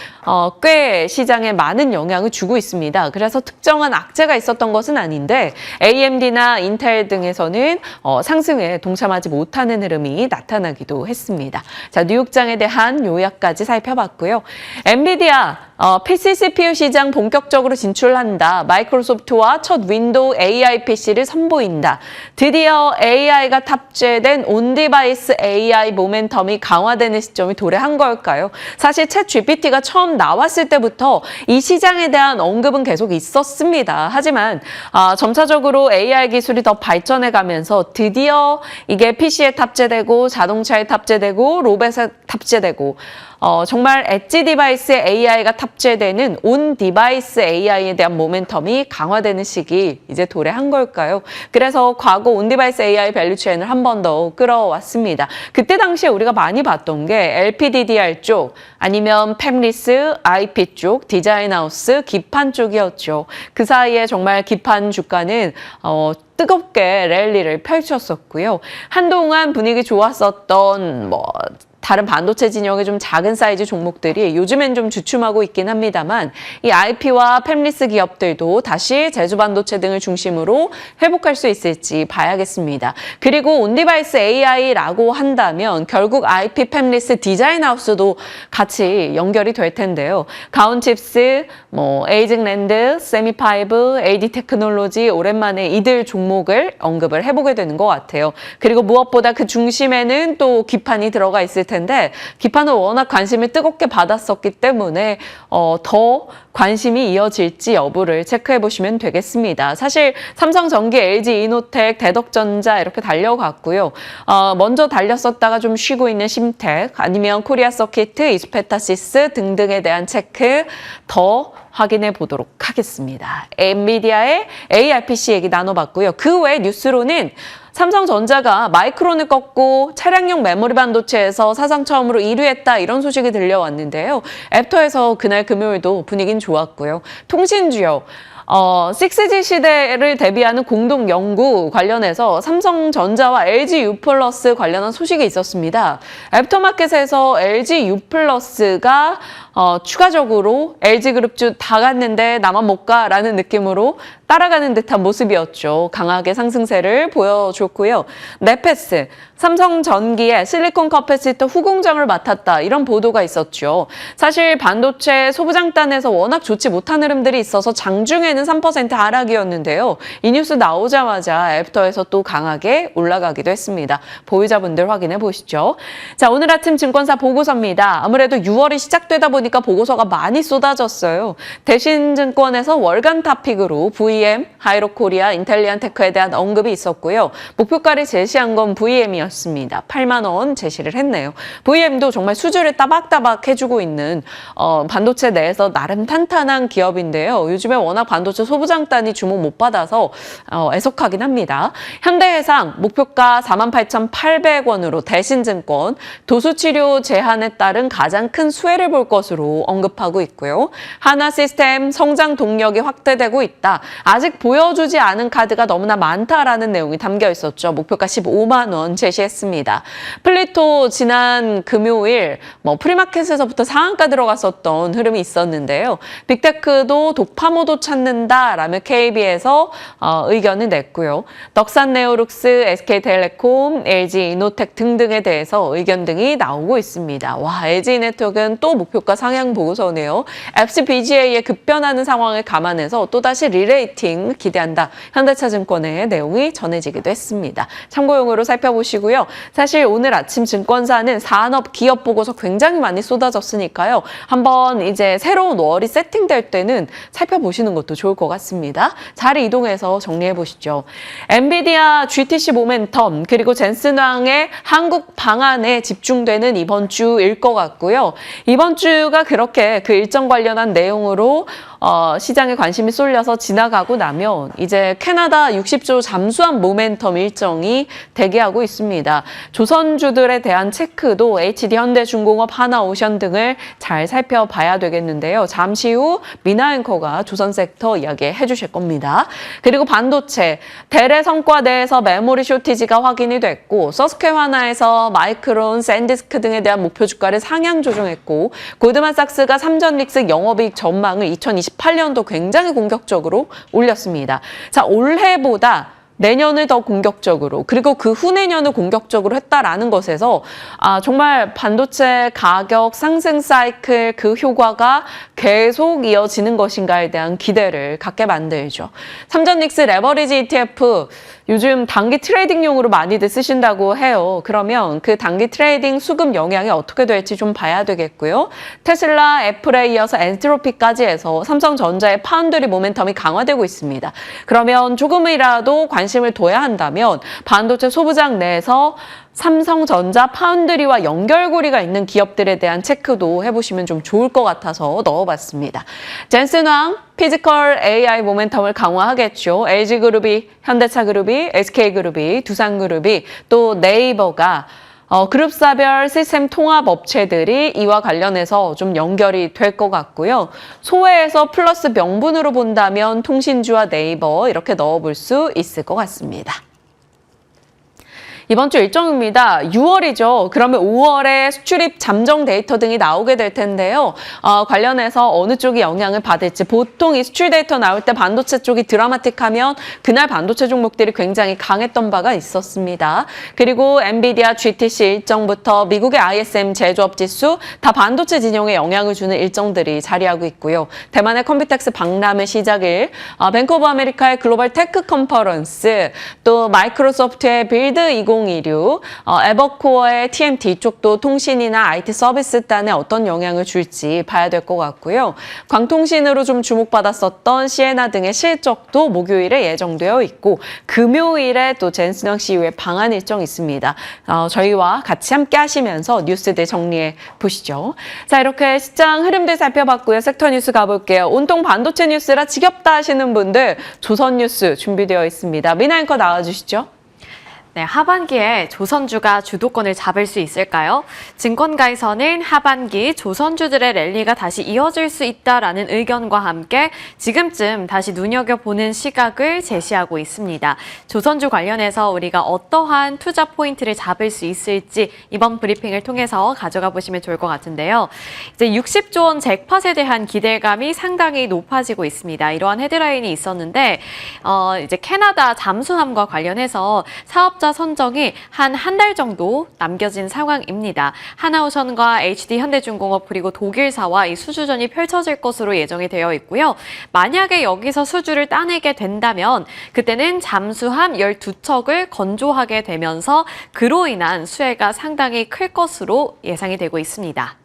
꽤 시장에 많은 영향을 주고 있습니다. 그래서 특정한 악재가 있었던 것은 아닌데 AMD나 인텔 등에서는 상승에 동참하지 못하는 흐름이 나타나기도 했습니다. 자, 뉴욕장에 대한 요약까지 살펴봤고요. 엔비디아 PC CPU 시장 본격적으로 진출한다. 마이크로소프트와 첫 윈도우 AI PC를 선보인다. 드디어 AI가 탑재된 온디바이스 AI 모멘텀이 강화되는 시점이 도래한 걸까요? 사실 챗 GPT가 처음 나왔을 때부터 이 시장에 대한 언급은 계속 있었습니다. 하지만 점차적으로 AI 기술이 더 발전해 가면서 드디어 이게 PC에 탑재되고 자동차에 탑재되고 로봇에 탑재되고 정말 엣지 디바이스에 AI가 탑재되는 온 디바이스 AI에 대한 모멘텀이 강화되는 시기 이제 도래한 걸까요? 그래서 과거 온 디바이스 AI 밸류 체인을 한 번 더 끌어왔습니다. 그때 당시에 우리가 많이 봤던 게 LPDDR 쪽 아니면 팹리스, IP 쪽, 디자인하우스, 기판 쪽이었죠. 그 사이에 정말 기판 주가는 뜨겁게 랠리를 펼쳤었고요. 한동안 분위기 좋았었던 다른 반도체 진영의 좀 작은 사이즈 종목들이 요즘엔 좀 주춤하고 있긴 합니다만 이 IP와 팹리스 기업들도 다시 제주 반도체 등을 중심으로 회복할 수 있을지 봐야겠습니다. 그리고 온디바이스 AI라고 한다면 결국 IP, 팹리스, 디자인하우스도 같이 연결이 될 텐데요. 가온칩스, 에이징랜드, 세미파이브, AD테크놀로지 오랜만에 이들 종목을 언급을 해보게 되는 것 같아요. 그리고 무엇보다 그 중심에는 또 기판이 들어가 있을 텐데 기판은 워낙 관심을 뜨겁게 받았었기 때문에 더 관심이 이어질지 여부를 체크해 보시면 되겠습니다. 사실 삼성전기, LG이노텍, 대덕전자 이렇게 달려갔고요. 먼저 달렸었다가 좀 쉬고 있는 심텍 아니면 코리아서키트, 이스페타시스 등등에 대한 체크 더 확인해 보도록 하겠습니다. 엔비디아의 ARPC 얘기 나눠봤고요. 그 외 뉴스로는 삼성전자가 마이크론을 꺾고 차량용 메모리 반도체에서 사상 처음으로 1위했다 이런 소식이 들려왔는데요. 앱터에서 그날 금요일도 분위기는 좋았고요. 통신주요 6G 시대를 대비하는 공동 연구 관련해서 삼성전자와 LG U+ 관련한 소식이 있었습니다. 애프터마켓에서 LG U+가 추가적으로 LG그룹주 다 갔는데 나만 못 가라는 느낌으로 따라가는 듯한 모습이었죠. 강하게 상승세를 보여줬고요. 네페스, 삼성전기의 실리콘 커패시터 후공정을 맡았다. 이런 보도가 있었죠. 사실 반도체 소부장단에서 워낙 좋지 못한 흐름들이 있어서 장중에는 3% 하락이었는데요. 이 뉴스 나오자마자 애프터에서 또 강하게 올라가기도 했습니다. 보유자분들 확인해 보시죠. 자, 오늘 아침 증권사 보고서입니다. 아무래도 6월이 시작되다 보니까 보고서가 많이 쏟아졌어요. 대신증권에서 월간 탑픽으로 VM, 하이로코리아, 인텔리안테크에 대한 언급이 있었고요. 목표가를 제시한 건 VM이었습니다. 8만 원 제시를 했네요. VM도 정말 수주를 따박따박 해주고 있는 반도체 내에서 나름 탄탄한 기업인데요. 요즘에 워낙 반도체 반도체 소부장단이 주목 못 받아서 애석하긴 합니다. 현대해상 목표가 48,800원으로 대신증권 도수치료 제한에 따른 가장 큰 수혜를 볼 것으로 언급하고 있고요. 하나시스템 성장 동력이 확대되고 있다. 아직 보여주지 않은 카드가 너무나 많다라는 내용이 담겨 있었죠. 목표가 15만 원 제시했습니다. 플리토 지난 금요일 프리마켓에서부터 상한가 들어갔었던 흐름이 있었는데요. 빅테크도 독파모도 찾는다라며 KB에서 의견을 냈고요. 덕산네오룩스, SK텔레콤, LG이노텍 등등에 대해서 의견 등이 나오고 있습니다. 와, LG네트워크는 또 목표가 상향 보고서네요. FCBGA의 급변하는 상황을 감안해서 또다시 리레이팅 기대한다. 현대차증권의 내용이 전해지기도 했습니다. 참고용으로 살펴보시고요. 사실 오늘 아침 증권사는 산업 기업 보고서 굉장히 많이 쏟아졌으니까요. 한번 이제 새로운 월이 세팅될 때는 살펴보시는 것도 좋을 것 같습니다. 자리 이동해서 정리해 보시죠. 엔비디아 GTC 모멘텀 그리고 젠슨왕의 한국 방안에 집중되는 이번 주일 것 같고요. 이번 주가 그렇게 그 일정 관련한 내용으로 시장에 관심이 쏠려서 지나가고 나면 이제 캐나다 60조 잠수함 모멘텀 일정이 대기하고 있습니다. 조선주들에 대한 체크도 HD 현대중공업, 하나오션 등을 잘 살펴봐야 되겠는데요. 잠시 후 미나 앵커가 조선 섹터 이야기해 주실 겁니다. 그리고 반도체, 대래 성과 내에서 메모리 쇼티지가 확인이 됐고 서스케화나에서 마이크론, 샌디스크 등에 대한 목표 주가를 상향 조정했고 골드만삭스가 삼전릭스 영업이익 전망을 2028년도 굉장히 공격적으로 올렸습니다. 자, 올해보다 내년을 더 공격적으로 그리고 그 후내년을 공격적으로 했다라는 것에서 정말 반도체 가격 상승 사이클 그 효과가 계속 이어지는 것인가에 대한 기대를 갖게 만들죠. 삼전릭스 레버리지 ETF 요즘 단기 트레이딩용으로 많이들 쓰신다고 해요. 그러면 그 단기 트레이딩 수급 영향이 어떻게 될지 좀 봐야 되겠고요. 테슬라, 애플에 이어서 엔트로피까지 해서 삼성전자의 파운드리 모멘텀이 강화되고 있습니다. 그러면 조금이라도 관심을 둬야 한다면 반도체 소부장 내에서 삼성전자, 파운드리와 연결고리가 있는 기업들에 대한 체크도 해보시면 좀 좋을 것 같아서 넣어봤습니다. 젠슨왕, 피지컬 AI 모멘텀을 강화하겠죠. LG그룹이, 현대차그룹이, SK그룹이, 두산그룹이, 또 네이버가 그룹사별 시스템 통합 업체들이 이와 관련해서 좀 연결이 될 것 같고요. 소외에서 플러스 명분으로 본다면 통신주와 네이버 이렇게 넣어볼 수 있을 것 같습니다. 이번 주 일정입니다. 6월이죠. 그러면 5월에 수출입 잠정 데이터 등이 나오게 될 텐데요. 관련해서 어느 쪽이 영향을 받을지 보통 이 수출 데이터 나올 때 반도체 쪽이 드라마틱하면 그날 반도체 종목들이 굉장히 강했던 바가 있었습니다. 그리고 엔비디아 GTC 일정부터 미국의 ISM 제조업 지수 다 반도체 진영에 영향을 주는 일정들이 자리하고 있고요. 대만의 컴퓨텍스 박람회 시작일, 뱅크 오브 아메리카의 글로벌 테크 컨퍼런스, 또 마이크로소프트의 빌드 2026, 에버코어의 TMT 쪽도 통신이나 IT 서비스단에 어떤 영향을 줄지 봐야 될 것 같고요. 광통신으로 좀 주목받았었던 시에나 등의 실적도 목요일에 예정되어 있고 금요일에 또 젠슨왕 CEO의 방한 일정이 있습니다. 저희와 같이 함께 하시면서 뉴스들 정리해 보시죠. 자, 이렇게 시장 흐름들 살펴봤고요. 섹터 뉴스 가볼게요. 온통 반도체 뉴스라 지겹다 하시는 분들 조선 뉴스 준비되어 있습니다. 미나 앵커 나와주시죠. 네, 하반기에 조선주가 주도권을 잡을 수 있을까요? 증권가에서는 하반기 조선주들의 랠리가 다시 이어질 수 있다라는 의견과 함께 지금쯤 다시 눈여겨보는 시각을 제시하고 있습니다. 조선주 관련해서 우리가 어떠한 투자 포인트를 잡을 수 있을지 이번 브리핑을 통해서 가져가 보시면 좋을 것 같은데요. 이제 60조 원 잭팟에 대한 기대감이 상당히 높아지고 있습니다. 이러한 헤드라인이 있었는데 이제 캐나다 잠수함과 관련해서 사업자 선정이 한 달 정도 남겨진 상황입니다. 하나오션과 HD 현대중공업 그리고 독일사와 이 수주전이 펼쳐질 것으로 예정이 되어 있고요. 만약에 여기서 수주를 따내게 된다면 그때는 잠수함 12척을 건조하게 되면서 그로 인한 수혜가 상당히 클 것으로 예상이 되고 있습니다.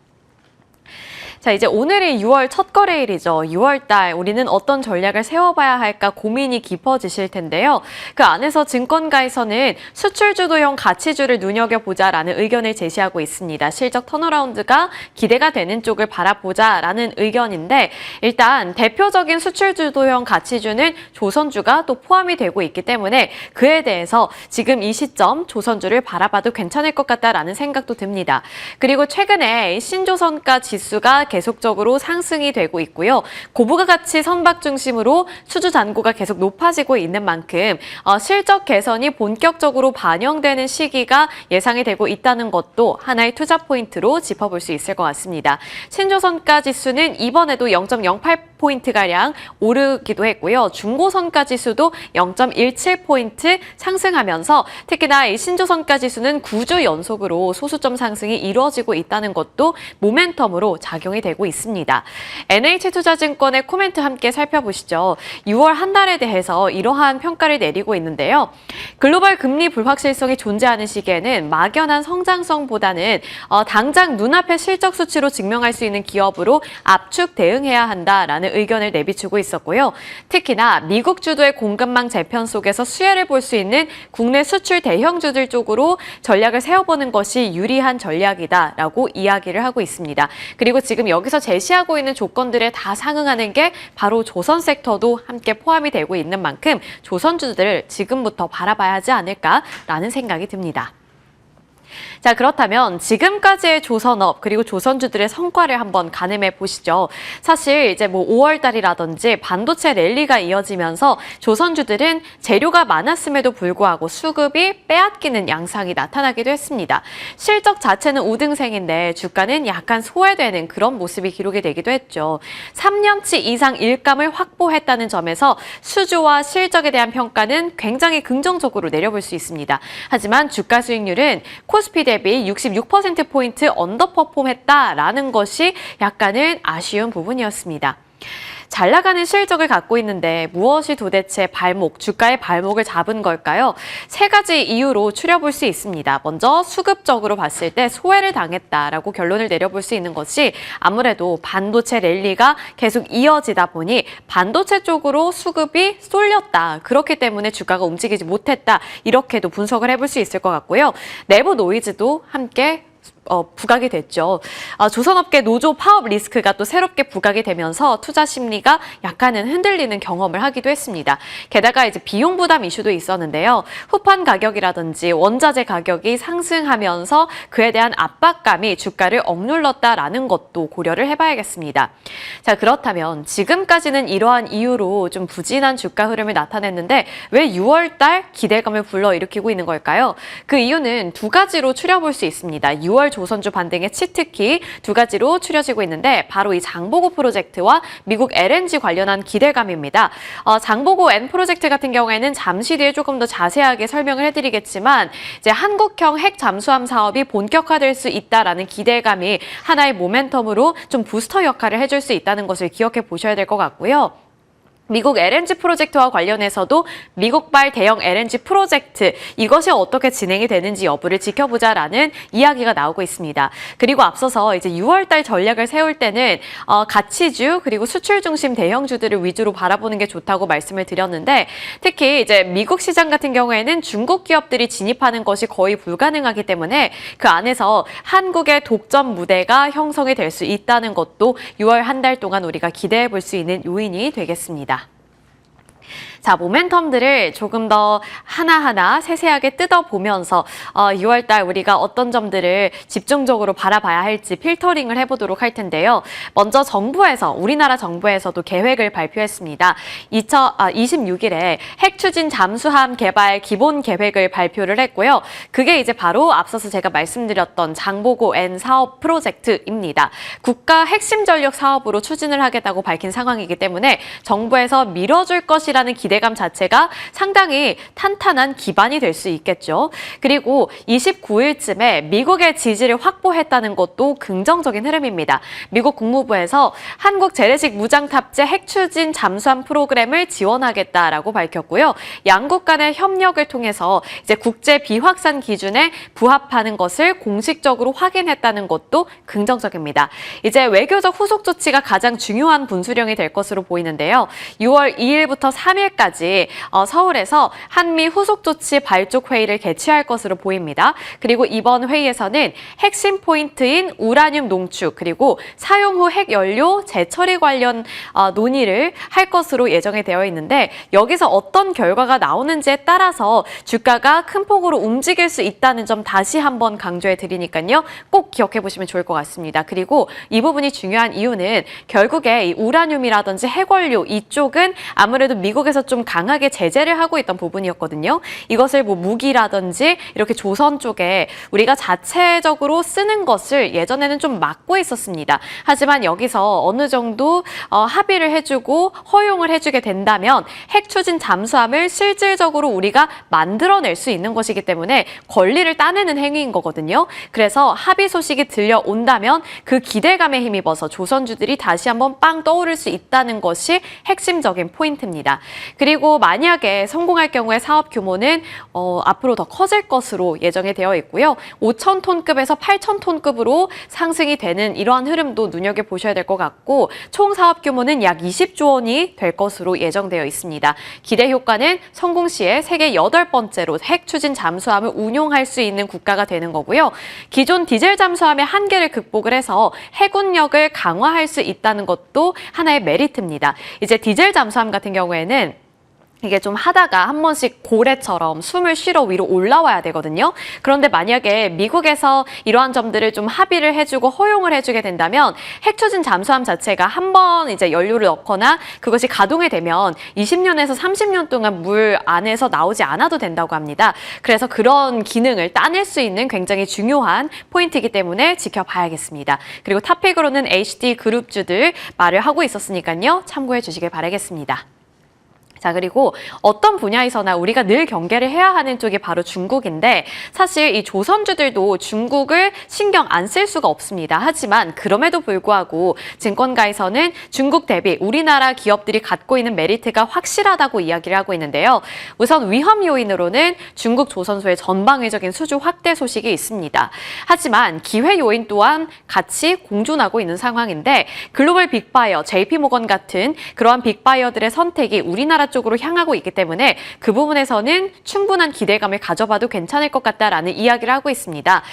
자, 이제 오늘이 6월 첫 거래일이죠. 6월 달 우리는 어떤 전략을 세워봐야 할까 고민이 깊어지실 텐데요. 그 안에서 증권가에서는 수출주도형 가치주를 눈여겨보자라는 의견을 제시하고 있습니다. 실적 턴어라운드가 기대가 되는 쪽을 바라보자라는 의견인데 일단 대표적인 수출주도형 가치주는 조선주가 또 포함이 되고 있기 때문에 그에 대해서 지금 이 시점 조선주를 바라봐도 괜찮을 것 같다라는 생각도 듭니다. 그리고 최근에 신조선가 지수가 계속적으로 상승이 되고 있고요. 고부가 가치 선박 중심으로 수주 잔고가 계속 높아지고 있는 만큼 실적 개선이 본격적으로 반영되는 시기가 예상이 되고 있다는 것도 하나의 투자 포인트로 짚어볼 수 있을 것 같습니다. 신조선가 지수는 이번에도 0.08포인트가량 오르기도 했고요. 중고선가 지수도 0.17포인트 상승하면서 특히나 이 신조선가 지수는 9주 연속으로 소수점 상승이 이루어지고 있다는 것도 모멘텀으로 작용이 되고 있습니다. NH투자증권의 코멘트 함께 살펴보시죠. 6월 한 달에 대해서 이러한 평가를 내리고 있는데요. 글로벌 금리 불확실성이 존재하는 시기에는 막연한 성장성보다는 당장 눈앞의 실적 수치로 증명할 수 있는 기업으로 압축 대응해야 한다라는 의견을 내비추고 있었고요. 특히나 미국 주도의 공급망 재편 속에서 수혜를 볼 수 있는 국내 수출 대형주들 쪽으로 전략을 세워보는 것이 유리한 전략이다라고 이야기를 하고 있습니다. 그리고 지금 여기서 제시하고 있는 조건들에 다 상응하는 게 바로 조선 섹터도 함께 포함이 되고 있는 만큼 조선주들을 지금부터 바라봐야 하지 않을까라는 생각이 듭니다. 자, 그렇다면 지금까지의 조선업 그리고 조선주들의 성과를 한번 가늠해 보시죠. 사실 이제 5월 달이라든지 반도체 랠리가 이어지면서 조선주들은 재료가 많았음에도 불구하고 수급이 빼앗기는 양상이 나타나기도 했습니다. 실적 자체는 우등생인데 주가는 약간 소외되는 그런 모습이 기록이 되기도 했죠. 3년치 이상 일감을 확보했다는 점에서 수주와 실적에 대한 평가는 굉장히 긍정적으로 내려볼 수 있습니다. 하지만 주가 수익률은 코스피 대비 66%포인트 언더퍼폼했다라는 것이 약간은 아쉬운 부분이었습니다. 잘 나가는 실적을 갖고 있는데 무엇이 도대체 주가의 발목을 잡은 걸까요? 세 가지 이유로 추려볼 수 있습니다. 먼저 수급적으로 봤을 때 소외를 당했다라고 결론을 내려볼 수 있는 것이 아무래도 반도체 랠리가 계속 이어지다 보니 반도체 쪽으로 수급이 쏠렸다. 그렇기 때문에 주가가 움직이지 못했다. 이렇게도 분석을 해볼 수 있을 것 같고요. 내부 노이즈도 함께 부각이 됐죠. 조선업계 노조 파업 리스크가 또 새롭게 부각이 되면서 투자 심리가 약간은 흔들리는 경험을 하기도 했습니다. 게다가 이제 비용 부담 이슈도 있었는데요. 후판 가격이라든지 원자재 가격이 상승하면서 그에 대한 압박감이 주가를 억눌렀다라는 것도 고려를 해봐야겠습니다. 자, 그렇다면 지금까지는 이러한 이유로 좀 부진한 주가 흐름을 나타냈는데 왜 6월 달 기대감을 불러일으키고 있는 걸까요? 그 이유는 두 가지로 추려볼 수 있습니다. 6월 조선주 반등의 치트키 두 가지로 추려지고 있는데 바로 이 장보고 프로젝트와 미국 LNG 관련한 기대감입니다. 장보고 N 프로젝트 같은 경우에는 잠시 뒤에 조금 더 자세하게 설명을 해드리겠지만 이제 한국형 핵 잠수함 사업이 본격화될 수 있다라는 기대감이 하나의 모멘텀으로 좀 부스터 역할을 해줄 수 있다는 것을 기억해 보셔야 될 것 같고요. 미국 LNG 프로젝트와 관련해서도 미국발 대형 LNG 프로젝트 이것이 어떻게 진행이 되는지 여부를 지켜보자라는 이야기가 나오고 있습니다. 그리고 앞서서 이제 6월 달 전략을 세울 때는 가치주 그리고 수출 중심 대형주들을 위주로 바라보는 게 좋다고 말씀을 드렸는데 특히 이제 미국 시장 같은 경우에는 중국 기업들이 진입하는 것이 거의 불가능하기 때문에 그 안에서 한국의 독점 무대가 형성이 될 수 있다는 것도 6월 한 달 동안 우리가 기대해 볼 수 있는 요인이 되겠습니다. 자, 모멘텀들을 조금 더 하나하나 세세하게 뜯어보면서 6월 달 우리가 어떤 점들을 집중적으로 바라봐야 할지 필터링을 해보도록 할 텐데요. 먼저 우리나라 정부에서도 계획을 발표했습니다. 26일에 핵추진 잠수함 개발 기본 계획을 발표를 했고요. 그게 이제 바로 앞서서 제가 말씀드렸던 장보고 N 사업 프로젝트입니다. 국가 핵심 전력 사업으로 추진을 하겠다고 밝힌 상황이기 때문에 정부에서 밀어줄 것이라는 기대 기대감 자체가 상당히 탄탄한 기반이 될 수 있겠죠. 그리고 29일쯤에 미국의 지지를 확보했다는 것도 긍정적인 흐름입니다. 미국 국무부에서 한국 재래식 무장 탑재 핵 추진 잠수함 프로그램을 지원하겠다라고 밝혔고요. 양국 간의 협력을 통해서 이제 국제 비확산 기준에 부합하는 것을 공식적으로 확인했다는 것도 긍정적입니다. 이제 외교적 후속 조치가 가장 중요한 분수령이 될 것으로 보이는데요. 6월 2일부터 3일까지 서울에서 한미 후속 조치 발족 회의를 개최할 것으로 보입니다. 그리고 이번 회의에서는 핵심 포인트인 우라늄 농축 그리고 사용 후 핵연료 재처리 관련 논의를 할 것으로 예정이 되어 있는데 여기서 어떤 결과가 나오는지에 따라서 주가가 큰 폭으로 움직일 수 있다는 점 다시 한번 강조해 드리니까요. 꼭 기억해 보시면 좋을 것 같습니다. 그리고 이 부분이 중요한 이유는 결국에 이 우라늄이라든지 핵원료 이쪽은 아무래도 미국에서 좀 강하게 제재를 하고 있던 부분이었거든요. 이것을 뭐 무기라든지 이렇게 조선 쪽에 우리가 자체적으로 쓰는 것을 예전에는 좀 막고 있었습니다. 하지만 여기서 어느 정도 합의를 해주고 허용을 해주게 된다면 핵 추진 잠수함을 실질적으로 우리가 만들어낼 수 있는 것이기 때문에 권리를 따내는 행위인 거거든요. 그래서 합의 소식이 들려온다면 그 기대감에 힘입어서 조선주들이 다시 한번 빵 떠오를 수 있다는 것이 핵심적인 포인트입니다. 그리고 만약에 성공할 경우에 사업 규모는 앞으로 더 커질 것으로 예정이 되어 있고요. 5,000톤급에서 8,000톤급으로 상승이 되는 이러한 흐름도 눈여겨보셔야 될 것 같고 총 사업 규모는 약 20조 원이 될 것으로 예정되어 있습니다. 기대 효과는 성공 시에 세계 8번째로 핵 추진 잠수함을 운용할 수 있는 국가가 되는 거고요. 기존 디젤 잠수함의 한계를 극복을 해서 해군력을 강화할 수 있다는 것도 하나의 메리트입니다. 이제 디젤 잠수함 같은 경우에는 이게 좀 하다가 한 번씩 고래처럼 숨을 쉬러 위로 올라와야 되거든요. 그런데 만약에 미국에서 이러한 점들을 좀 합의를 해주고 허용을 해주게 된다면 핵 추진 잠수함 자체가 한 번 이제 연료를 넣거나 그것이 가동이 되면 20년에서 30년 동안 물 안에서 나오지 않아도 된다고 합니다. 그래서 그런 기능을 따낼 수 있는 굉장히 중요한 포인트이기 때문에 지켜봐야겠습니다. 그리고 탑픽으로는 HD 그룹주들 말을 하고 있었으니까요. 참고해 주시길 바라겠습니다. 자, 그리고 어떤 분야에서나 우리가 늘 경계를 해야 하는 쪽이 바로 중국인데 사실 이 조선주들도 중국을 신경 안 쓸 수가 없습니다. 하지만 그럼에도 불구하고 증권가에서는 중국 대비 우리나라 기업들이 갖고 있는 메리트가 확실하다고 이야기를 하고 있는데요. 우선 위험 요인으로는 중국 조선소의 전방위적인 수주 확대 소식이 있습니다. 하지만 기회 요인 또한 같이 공존하고 있는 상황인데 글로벌 빅바이어, JP모건 같은 그러한 빅바이어들의 선택이 우리나라 쪽으로 향하고 있기 때문에 그 부분에서는 충분한 기대감을 가져봐도 괜찮을 것 같다라는 이야기를 하고 있습니다.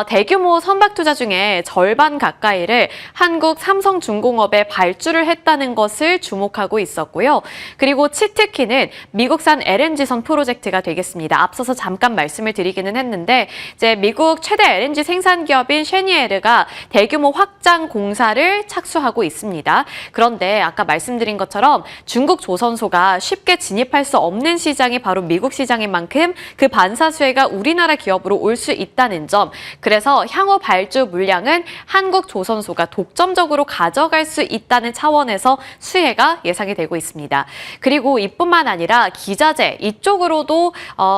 대규모 선박 투자 중에 절반 가까이를 한국 삼성중공업에 발주를 했다는 것을 주목하고 있었고요. 그리고 치트키는 미국산 LNG선 프로젝트가 되겠습니다. 앞서서 잠깐 말씀을 드리기는 했는데 이제 미국 최대 LNG 생산 기업인 쉐니에르가 대규모 확장 공사를 착수하고 있습니다. 그런데 아까 말씀드린 것처럼 중국 조선소가 쉽게 진입할 수 없는 시장이 바로 미국 시장인 만큼 그 반사 수혜가 우리나라 기업으로 올 수 있다는 점. 그래서 향후 발주 물량은 한국 조선소가 독점적으로 가져갈 수 있다는 차원에서 수혜가 예상이 되고 있습니다. 그리고 이뿐만 아니라 기자재 이쪽으로도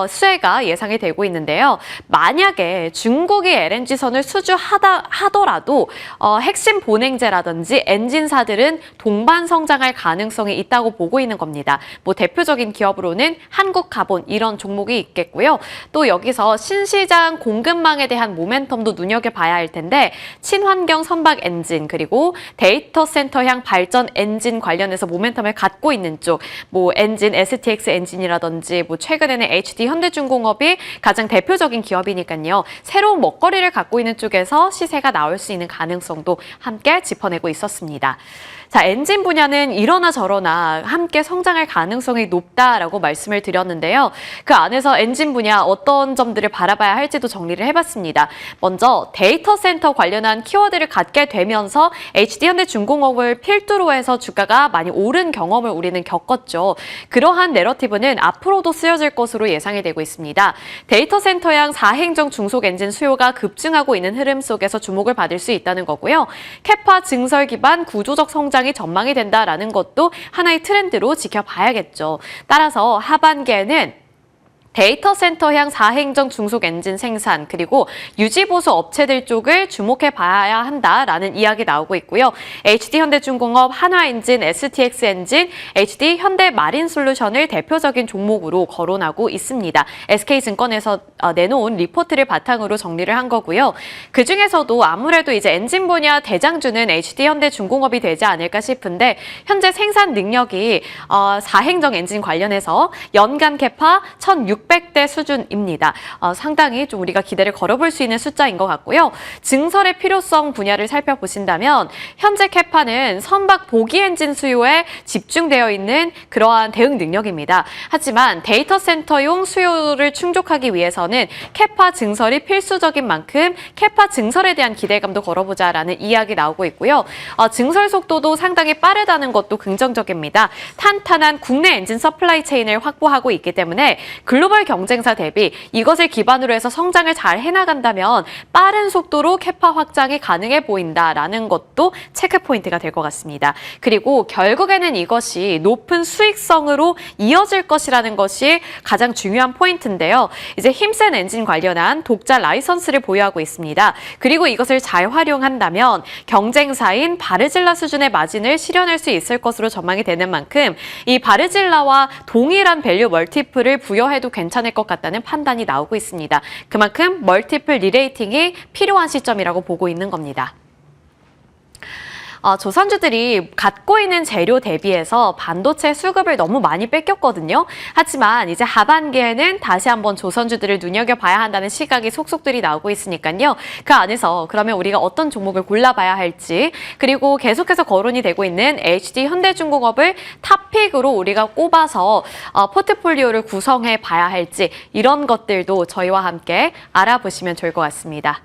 수혜가 예상이 되고 있는데요. 만약에 중국이 LNG선을 수주하더라도 핵심 본행제라든지 엔진사들은 동반 성장할 가능성이 있다고 보고 있는 겁니다. 뭐 대표적인 기업으로는 한국가본 이런 종목이 있겠고요. 또 여기서 신시장 공급망에 대한 모멘텀도 눈여겨봐야 할 텐데 친환경 선박 엔진 그리고 데이터 센터향 발전 엔진 관련해서 모멘텀을 갖고 있는 쪽 뭐 엔진 STX 엔진이라든지 뭐 최근에는 HD 현대중공업이 가장 대표적인 기업이니까요. 새로운 먹거리를 갖고 있는 쪽에서 시세가 나올 수 있는 가능성도 함께 짚어내고 있었습니다. 자, 엔진 분야는 이러나 저러나 함께 성장할 가능성이 높다라고 말씀을 드렸는데요. 그 안에서 엔진 분야 어떤 점들을 바라봐야 할지도 정리를 해봤습니다. 먼저 데이터 센터 관련한 키워드를 갖게 되면서 HD현대중공업을 필두로 해서 주가가 많이 오른 경험을 우리는 겪었죠. 그러한 내러티브는 앞으로도 쓰여질 것으로 예상이 되고 있습니다. 데이터 센터향 4행정 중속 엔진 수요가 급증하고 있는 흐름 속에서 주목을 받을 수 있다는 거고요. 캐파 증설 기반 구조적 성장 확장이 전망이 된다라는 것도 하나의 트렌드로 지켜봐야겠죠. 따라서 하반기에는 데이터 센터향 4행정 중속 엔진 생산 그리고 유지보수 업체들 쪽을 주목해 봐야 한다라는 이야기 나오고 있고요. HD 현대중공업, 한화엔진, STX 엔진, HD 현대마린솔루션을 대표적인 종목으로 거론하고 있습니다. SK증권에서 내놓은 리포트를 바탕으로 정리를 한 거고요. 그중에서도 아무래도 이제 엔진 분야 대장주는 HD 현대중공업이 되지 않을까 싶은데 현재 생산 능력이 4행정 엔진 관련해서 연간 캐파 1,600대 수준입니다. 상당히 좀 우리가 기대를 걸어볼 수 있는 숫자인 것 같고요. 증설의 필요성 분야를 살펴보신다면 현재 캐파는 선박 보기 엔진 수요에 집중되어 있는 그러한 대응 능력입니다. 하지만 데이터 센터용 수요를 충족하기 위해서는 캐파 증설이 필수적인 만큼 캐파 증설에 대한 기대감도 걸어보자라는 이야기 나오고 있고요. 증설 속도도 상당히 빠르다는 것도 긍정적입니다. 탄탄한 국내 엔진 서플라이 체인을 확보하고 있기 때문에 글로벌 경쟁사 대비 이것을 기반으로 해서 성장을 잘 해나간다면 빠른 속도로 캐파 확장이 가능해 보인다라는 것도 체크 포인트가 될 것 같습니다. 그리고 결국에는 이것이 높은 수익성으로 이어질 것이라는 것이 가장 중요한 포인트인데요. 이제 힘센 엔진 관련한 독자 라이선스를 보유하고 있습니다. 그리고 이것을 잘 활용한다면 경쟁사인 바르질라 수준의 마진을 실현할 수 있을 것으로 전망이 되는 만큼 이 바르질라와 동일한 밸류 멀티플을 부여해도 괜찮을 것 같다는 판단이 나오고 있습니다. 그만큼 멀티플 리레이팅이 필요한 시점이라고 보고 있는 겁니다. 조선주들이 갖고 있는 재료 대비해서 반도체 수급을 너무 많이 뺏겼거든요. 하지만 이제 하반기에는 다시 한번 조선주들을 눈여겨봐야 한다는 시각이 속속들이 나오고 있으니까요. 그 안에서 그러면 우리가 어떤 종목을 골라봐야 할지 그리고 계속해서 거론이 되고 있는 HD 현대중공업을 탑픽으로 우리가 꼽아서 포트폴리오를 구성해 봐야 할지 이런 것들도 저희와 함께 알아보시면 좋을 것 같습니다.